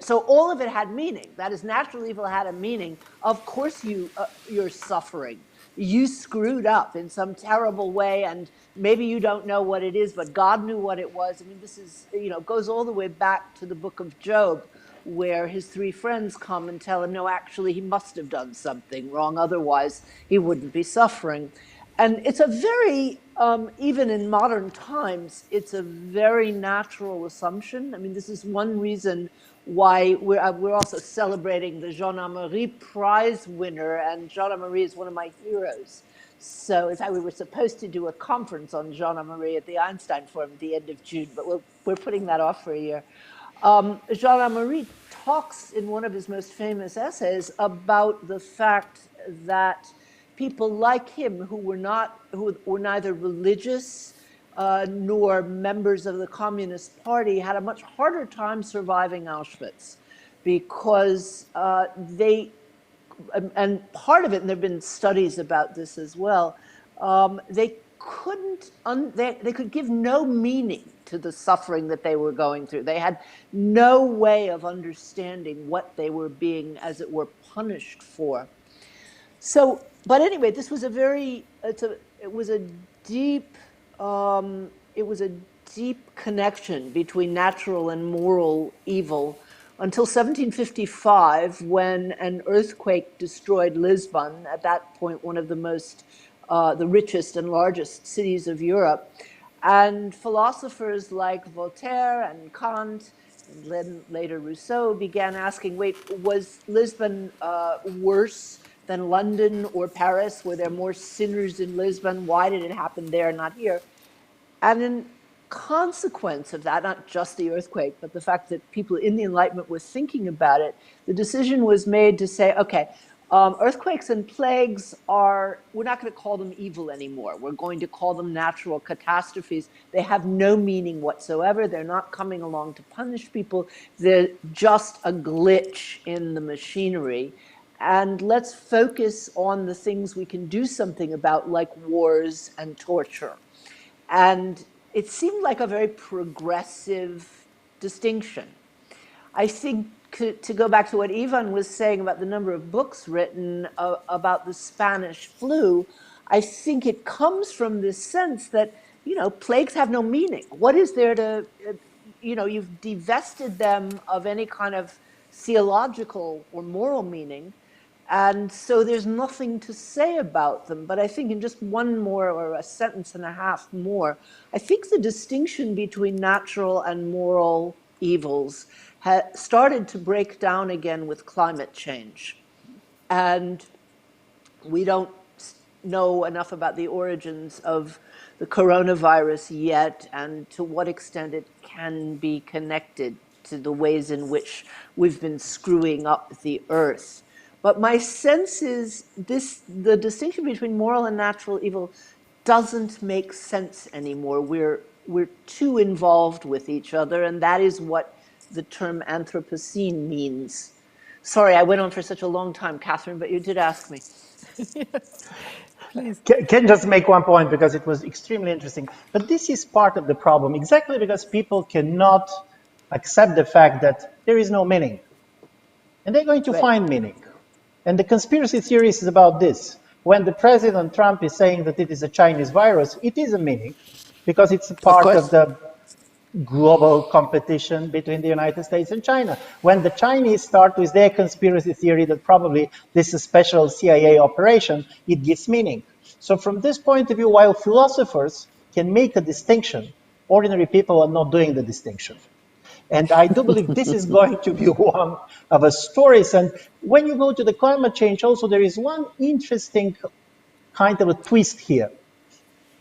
so all of it had meaning. That is, natural evil had a meaning. Of course you're suffering. You screwed up in some terrible way, and maybe you don't know what it is, but God knew what it was. I mean, this is, you know, goes all the way back to the book of Job, where his three friends come and tell him, no, actually, he must have done something wrong, otherwise he wouldn't be suffering. And it's a very, even in modern times, it's a very natural assumption. I mean, this is one reason why we're also celebrating the Jean Amery Prize winner, and Jean Amery is one of my heroes. So in fact, we were supposed to do a conference on Jean Amery at the Einstein Forum at the end of June, but we're putting that off for a year. Jean Amery talks in one of his most famous essays about the fact that people like him who were neither religious nor members of the Communist Party had a much harder time surviving Auschwitz, because and part of it, and there have been studies about this as well, they could give no meaning to the suffering that they were going through. They had no way of understanding what they were being, as it were, punished for. So, but anyway, this was it was a deep connection between natural and moral evil until 1755, when an earthquake destroyed Lisbon, at that point one of the most, the richest and largest cities of Europe. And philosophers like Voltaire and Kant, and then later Rousseau, began asking, wait, was Lisbon worse than London or Paris? Were there more sinners in Lisbon? Why did it happen there, not here? And in consequence of that, not just the earthquake, but the fact that people in the Enlightenment were thinking about it, the decision was made to say, okay, earthquakes and plagues we're not going to call them evil anymore. We're going to call them natural catastrophes. They have no meaning whatsoever. They're not coming along to punish people. They're just a glitch in the machinery. And let's focus on the things we can do something about, like wars and torture. And it seemed like a very progressive distinction. I think, to go back to what Ivan was saying about the number of books written about the Spanish flu, I think it comes from this sense that, you know, plagues have no meaning. What is there to, you know, you've divested them of any kind of theological or moral meaning, and so there's nothing to say about them. But I think in just one more, or a sentence and a half more, I think the distinction between natural and moral evils started to break down again with climate change. And we don't know enough about the origins of the coronavirus yet, and to what extent it can be connected to the ways in which we've been screwing up the earth. But my sense is the distinction between moral and natural evil doesn't make sense anymore. We're too involved with each other, and that is what the term Anthropocene means. Sorry, I went on for such a long time, Catherine, but you did ask me. Please. Can just make one point because it was extremely interesting. But this is part of the problem, exactly because people cannot accept the fact that there is no meaning. And they're going to find meaning. And the conspiracy theories is about this. When the President Trump is saying that it is a Chinese virus, it is a meaning because it's a part of the global competition between the United States and China. When the Chinese start with their conspiracy theory that probably this is a special CIA operation, it gives meaning. So from this point of view, while philosophers can make a distinction, ordinary people are not doing the distinction. And I do believe this is going to be one of the stories. And when you go to the climate change, also there is one interesting kind of a twist here.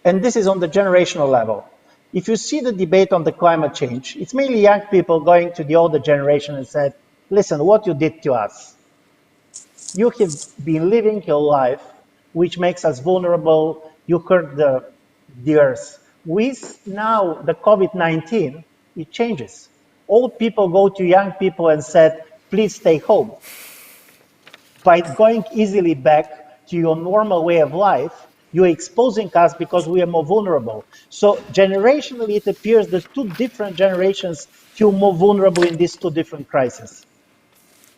And this is on the generational level. If you see the debate on the climate change, it's mainly young people going to the older generation and said, listen, what you did to us. You have been living your life, which makes us vulnerable. You hurt the earth. With now the COVID-19, it changes. Old people go to young people and said, please stay home. By going easily back to your normal way of life, you're exposing us because we are more vulnerable. So generationally, it appears that two different generations feel more vulnerable in these two different crises.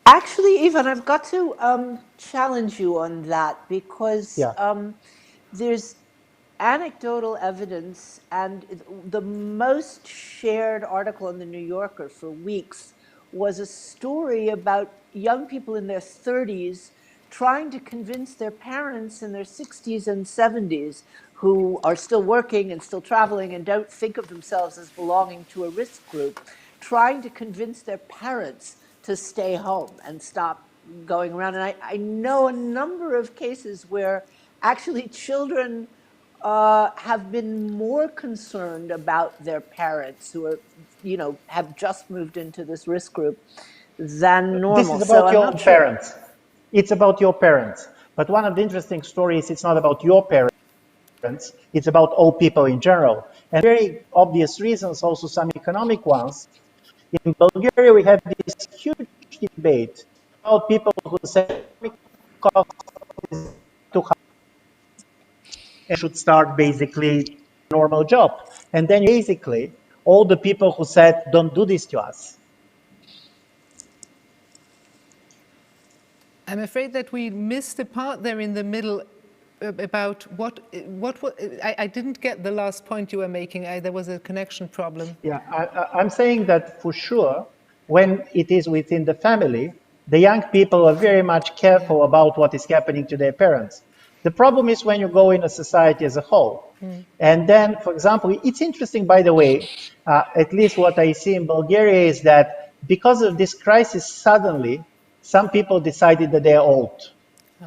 Actually, Ivan, I've got to challenge you on that because there's anecdotal evidence, and the most shared article in the New Yorker for weeks was a story about young people in their 30s trying to convince their parents in their 60s and 70s who are still working and still traveling and don't think of themselves as belonging to a risk group, trying to convince their parents to stay home and stop going around. And I know a number of cases where actually children have been more concerned about their parents who are, have just moved into this risk group than normal. This is about your parents. It's about your parents. But one of the interesting stories, it's not about your parents, it's about old people in general. And very obvious reasons, also some economic ones. In Bulgaria, we have this huge debate about people who say cost is too high and should start basically a normal job. And then basically all the people who said, don't do this to us. I'm afraid that we missed a part there in the middle about what I didn't get the last point you were making. There was a connection problem. Yeah, I'm saying that for sure, when it is within the family, the young people are very much careful about what is happening to their parents. The problem is when you go in a society as a whole. And then, for example, it's interesting, by the way, at least what I see in Bulgaria is that because of this crisis, suddenly, some people decided that they're old.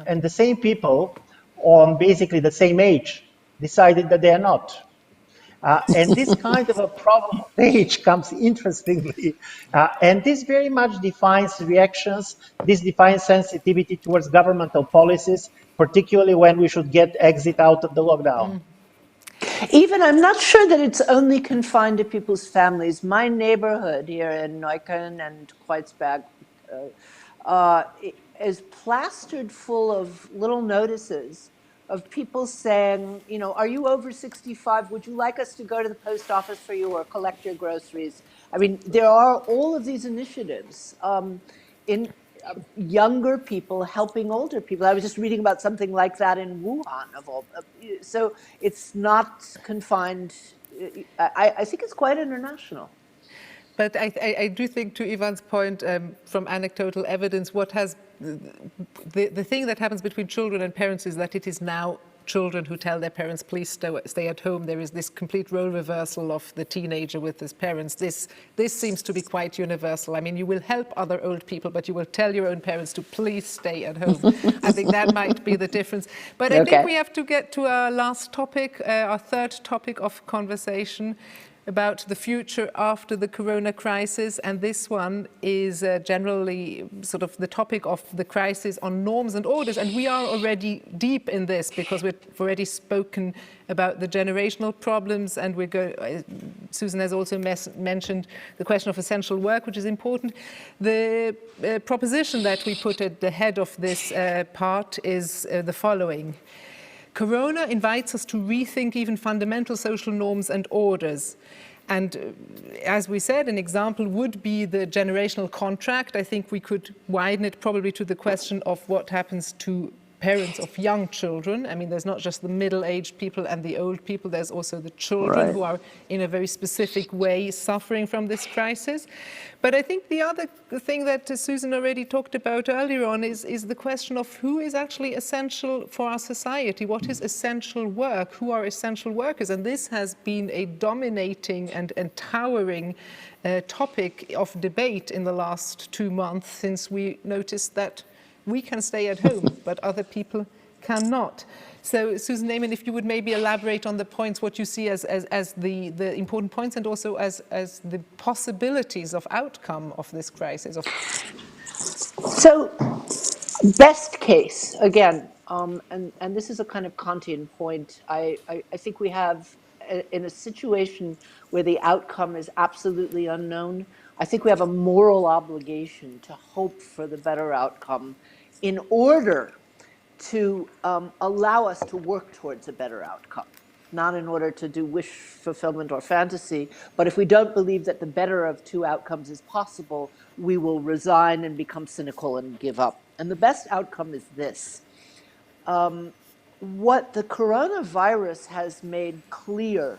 And the same people on basically the same age decided that they are not. And this kind of a problem of age comes interestingly. And this very much defines reactions. This defines sensitivity towards governmental policies, particularly when we should get exit out of the lockdown. Even I'm not sure that it's only confined to people's families. My neighborhood here in Neukölln and Kreuzberg is plastered full of little notices of people saying, are you over 65? Would you like us to go to the post office for you or collect your groceries? I mean, there are all of these initiatives in younger people helping older people. I was just reading about something like that in Wuhan. So it's not confined. I think it's quite international. But I do think, to Ivan's point, from anecdotal evidence, what has the thing that happens between children and parents is that it is now children who tell their parents, please stay at home. There is this complete role reversal of the teenager with his parents. This seems to be quite universal. I mean, you will help other old people, but you will tell your own parents to please stay at home. I think that might be the difference. But I think we have to get to our last topic, our third topic of conversation, about the future after the corona crisis, and this one is generally sort of the topic of the crisis on norms and orders, and we are already deep in this because we've already spoken about the generational problems, and Susan has also mentioned the question of essential work, which is important. The proposition that we put at the head of this part is the following. Corona invites us to rethink even fundamental social norms and orders. And as we said, an example would be the generational contract. I think we could widen it probably to the question of what happens to parents of young children. I mean, there's not just the middle-aged people and the old people, there's also the children Right. who are in a very specific way suffering from this crisis. But I think the other thing that Susan already talked about earlier on is the question of who is actually essential for our society. What is essential work? Who are essential workers? And this has been a dominating and towering topic of debate in the last 2 months, since we noticed that we can stay at home, but other people cannot. So, Susan Neiman, if you would maybe elaborate on the points, what you see as the important points, and also as the possibilities of outcome of this crisis. So, best case, again, and this is a kind of Kantian point, I think we have, in a situation where the outcome is absolutely unknown, I think we have a moral obligation to hope for the better outcome in order to allow us to work towards a better outcome. Not in order to do wish fulfillment or fantasy, but if we don't believe that the better of two outcomes is possible, we will resign and become cynical and give up. And the best outcome is this. What the coronavirus has made clear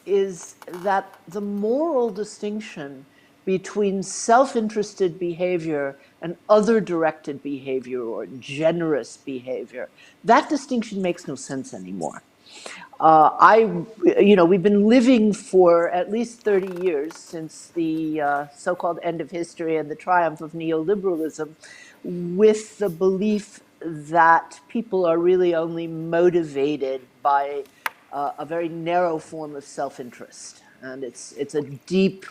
is that the moral distinction between self-interested behavior and other-directed behavior or generous behavior, that distinction makes no sense anymore. We've been living for at least 30 years since the so-called end of history and the triumph of neoliberalism with the belief that people are really only motivated by a very narrow form of self-interest. And it's a deep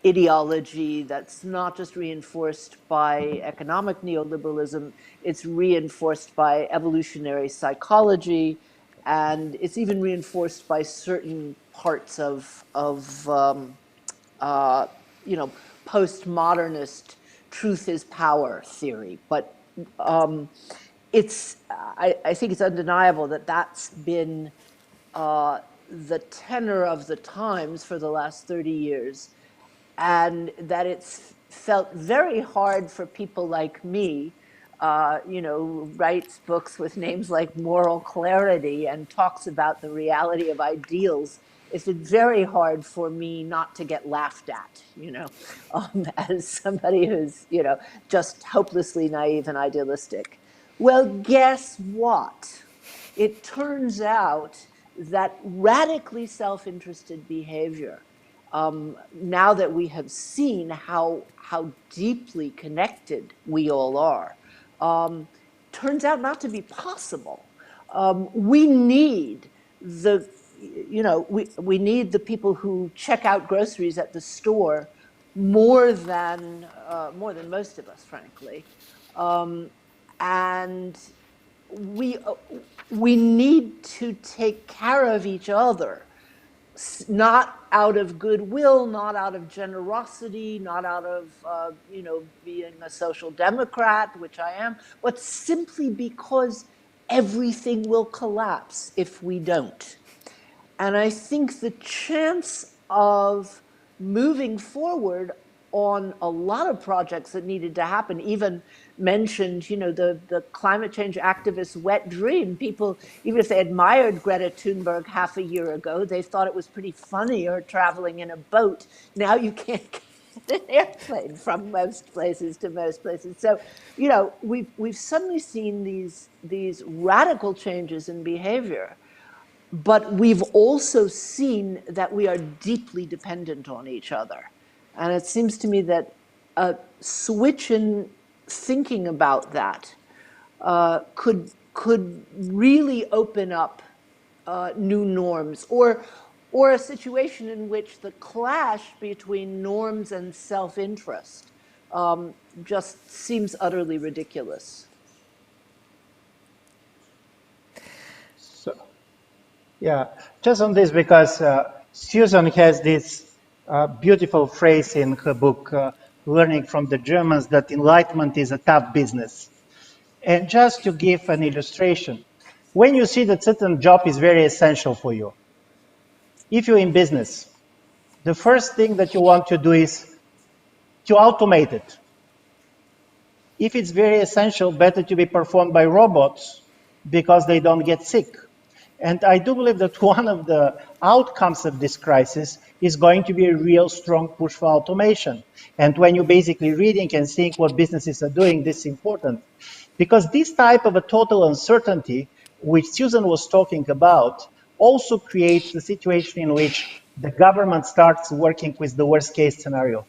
ideology that's not just reinforced by economic neoliberalism, it's reinforced by evolutionary psychology, and it's even reinforced by certain parts of postmodernist truth is power theory. But I think it's undeniable that that's been the tenor of the times for the last 30 years, and that it's felt very hard for people like me, who writes books with names like Moral Clarity and talks about the reality of ideals. It's been very hard for me not to get laughed at, as somebody who's, just hopelessly naive and idealistic. Well, guess what? It turns out that radically self-interested behavior, now that we have seen how deeply connected we all are, turns out not to be possible. We need we need the people who check out groceries at the store more than most of us, frankly, and we need to take care of each other. Not out of goodwill, not out of generosity, not out of being a social democrat, which I am, but simply because everything will collapse if we don't. And I think the chance of moving forward on a lot of projects that needed to happen, even mentioned, the climate change activists' wet dream. People, even if they admired Greta Thunberg half a year ago, they thought it was pretty funny her traveling in a boat. Now you can't get an airplane from most places to most places. So, we've suddenly seen these radical changes in behavior, but we've also seen that we are deeply dependent on each other. And it seems to me that a switch in thinking about that could really open up new norms, or a situation in which the clash between norms and self-interest just seems utterly ridiculous. So, yeah, just on this, because Susan has this beautiful phrase in her book, Learning from the Germans, that enlightenment is a tough business. And just to give an illustration, when you see that certain job is very essential for you, if you're in business, the first thing that you want to do is to automate it. If it's very essential, better to be performed by robots because they don't get sick. And I do believe that one of the outcomes of this crisis is going to be a real strong push for automation. And when you're basically reading and seeing what businesses are doing, this is important. Because this type of a total uncertainty, which Susan was talking about, also creates the situation in which the government starts working with the worst case scenario.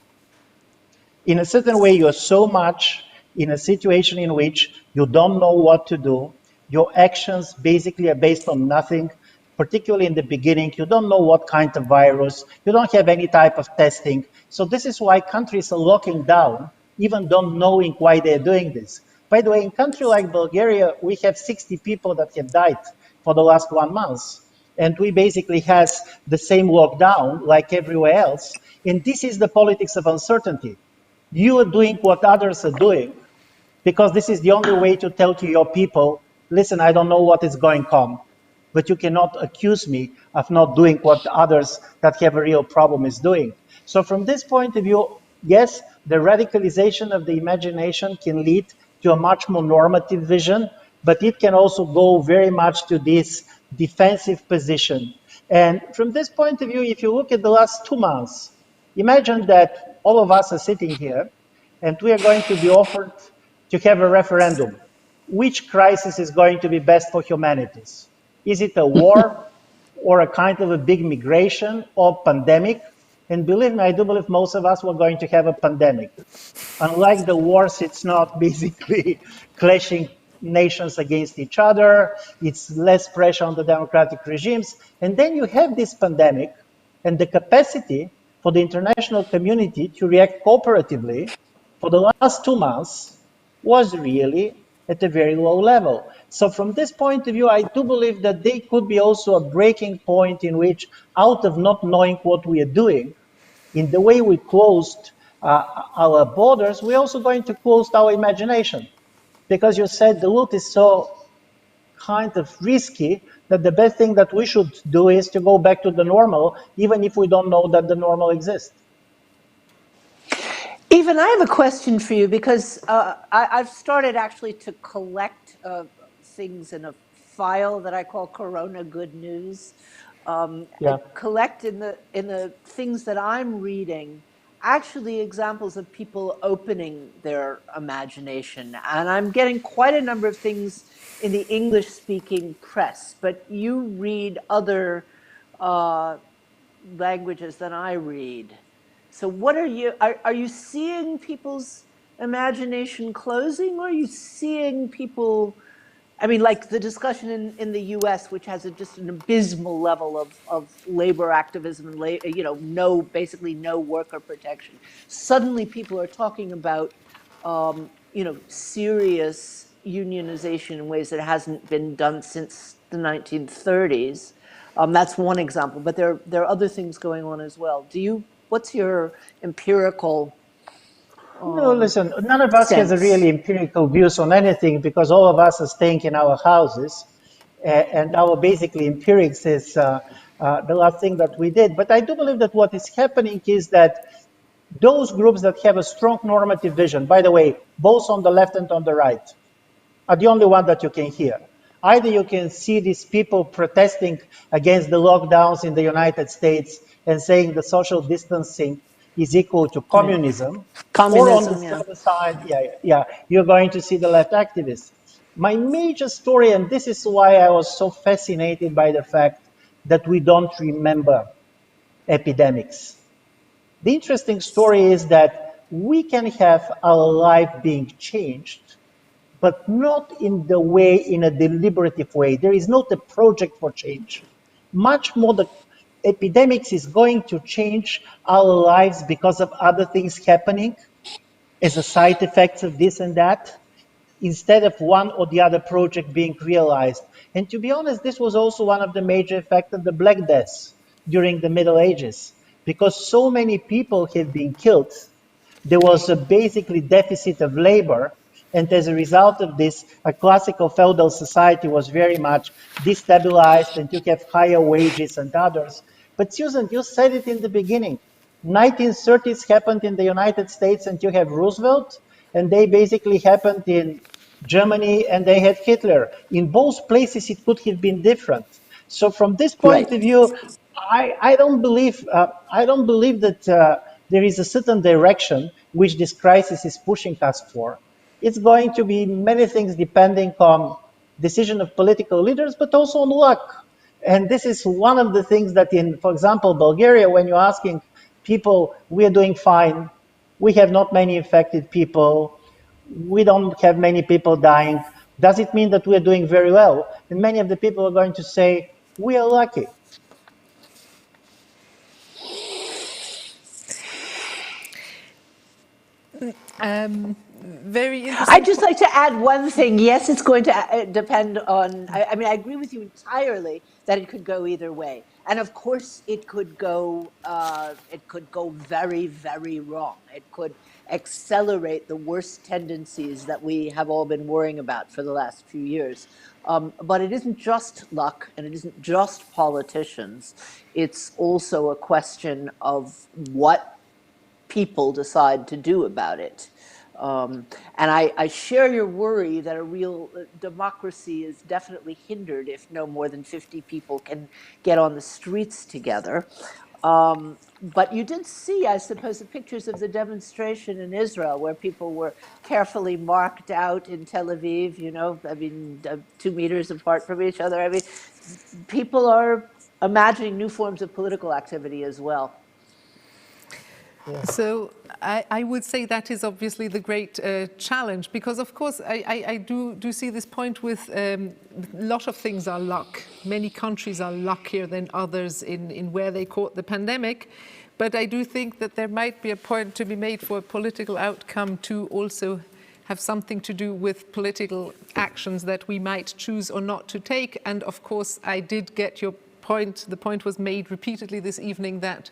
In a certain way, you're so much in a situation in which you don't know what to do. Your actions basically are based on nothing, particularly in the beginning. You don't know what kind of virus. You don't have any type of testing. So this is why countries are locking down, even don't knowing why they're doing this. By the way, in a country like Bulgaria, we have 60 people that have died for the last 1 month. And we basically have the same lockdown like everywhere else. And this is the politics of uncertainty. You are doing what others are doing because this is the only way to tell to your people, listen, I don't know what is going on, but you cannot accuse me of not doing what others that have a real problem is doing. So from this point of view, yes, the radicalization of the imagination can lead to a much more normative vision, but it can also go very much to this defensive position. And from this point of view, if you look at the last 2 months, imagine that all of us are sitting here and we are going to be offered to have a referendum. Which crisis is going to be best for humanities? Is it a war or a kind of a big migration or pandemic? And believe me, I do believe most of us were going to have a pandemic. Unlike the wars, it's not basically clashing nations against each other. It's less pressure on the democratic regimes. And then you have this pandemic and the capacity for the international community to react cooperatively for the last 2 months was really at a very low level. So from this point of view, I do believe that they could be also a breaking point in which, out of not knowing what we are doing, in the way we closed our borders, we're also going to close our imagination. Because you said the world is so kind of risky that the best thing that we should do is to go back to the normal, even if we don't know that the normal exists. Ivan, I have a question for you because I've started actually to collect things in a file that I call Corona Good News. Collect in the things that I'm reading, actually examples of people opening their imagination. And I'm getting quite a number of things in the English-speaking press, but you read other languages than I read. So what are you seeing people's imagination closing, or are you seeing people, I mean, like the discussion in the US, which has just an abysmal level of labor activism and, basically no worker protection. Suddenly people are talking about, serious unionization in ways that hasn't been done since the 1930s. That's one example, but there are other things going on as well. What's your empirical No, listen, none of us has a really empirical views on anything because all of us are staying in our houses and our basically empirics is the last thing that we did. But I do believe that what is happening is that those groups that have a strong normative vision, by the way, both on the left and on the right, are the only one that you can hear. Either you can see these people protesting against the lockdowns in the United States and saying the social distancing is equal to communism, or on the other side, you're going to see the left activists. My major story, and this is why I was so fascinated by the fact that we don't remember epidemics. The interesting story is that we can have our life being changed, but not in a deliberative way. There is not a project for change. Much more the epidemics is going to change our lives because of other things happening as a side effects of this and that, instead of one or the other project being realized. And to be honest, this was also one of the major effects of the Black Deaths during the Middle Ages, because so many people had been killed. There was a basically deficit of labor, And as a result of this, a classical feudal society was very much destabilized, and you have higher wages and others. But Susan, you said it in the beginning. 1930s happened in the United States, and you have Roosevelt, and they basically happened in Germany, and they had Hitler. In both places, it could have been different. So from this point Right. of view, I don't believe that there is a certain direction which this crisis is pushing us for. It's going to be many things depending on decision of political leaders, but also on luck. And this is one of the things that in, for example, Bulgaria, when you're asking people, we are doing fine, we have not many infected people, we don't have many people dying, does it mean that we are doing very well? And many of the people are going to say, we are lucky. Very interesting. I'd just like to add one thing. Yes, it's going to depend on, I mean, I agree with you entirely that it could go either way. And of course, it could go very, very wrong. It could accelerate the worst tendencies that we have all been worrying about for the last few years. But it isn't just luck, and it isn't just politicians. It's also a question of what people decide to do about it. And I share your worry that a real democracy is definitely hindered if no more than 50 people can get on the streets together. But you did see, I suppose, the pictures of the demonstration in Israel where people were carefully marked out in Tel Aviv, you know, I mean, 2 meters apart from each other. I mean, people are imagining new forms of political activity as well. So I would say that is obviously the great challenge, because of course I do see this point with a lot of things are luck. Many countries are luckier than others in where they caught the pandemic. But I do think that there might be a point to be made for a political outcome to also have something to do with political actions that we might choose or not to take. And of course, I did get your point. The point was made repeatedly this evening that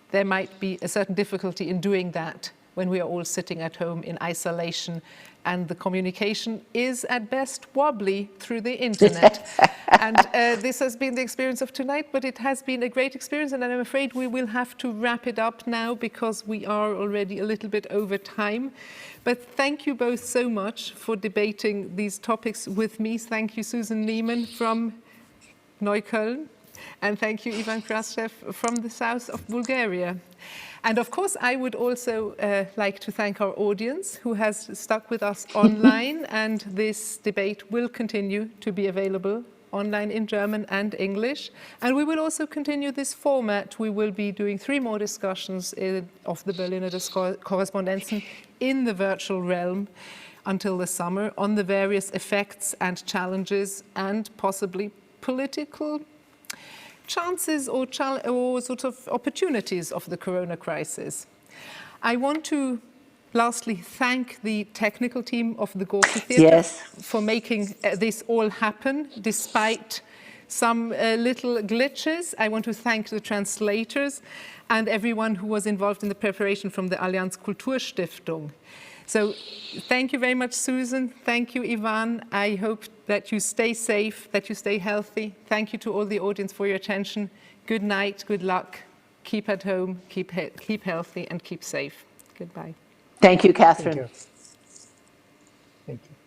there might be a certain difficulty in doing that when we are all sitting at home in isolation and the communication is at best wobbly through the internet. And this has been the experience of tonight, but it has been a great experience, and I'm afraid we will have to wrap it up now because we are already a little bit over time. But thank you both so much for debating these topics with me. Thank you, Susan Neiman from Neukölln. And thank you, Ivan Krastev from the south of Bulgaria. And of course, I would also like to thank our audience who has stuck with us online. And this debate will continue to be available online in German and English. And we will also continue this format. We will be doing 3 more discussions of the Berliner Korrespondenzen in the virtual realm until the summer on the various effects and challenges and possibly political chances or sort of opportunities of the corona crisis. I want to lastly thank the technical team of the Gorki Theatre for making this all happen despite some little glitches. I want to thank the translators and everyone who was involved in the preparation from the Allianz Kulturstiftung. So thank you very much, Susan. Thank you, Ivan. I hope that you stay safe, that you stay healthy. Thank you to all the audience for your attention. Good night, good luck. Keep at home, keep healthy, and keep safe. Goodbye. Thank you, Catherine. Thank you. Thank you.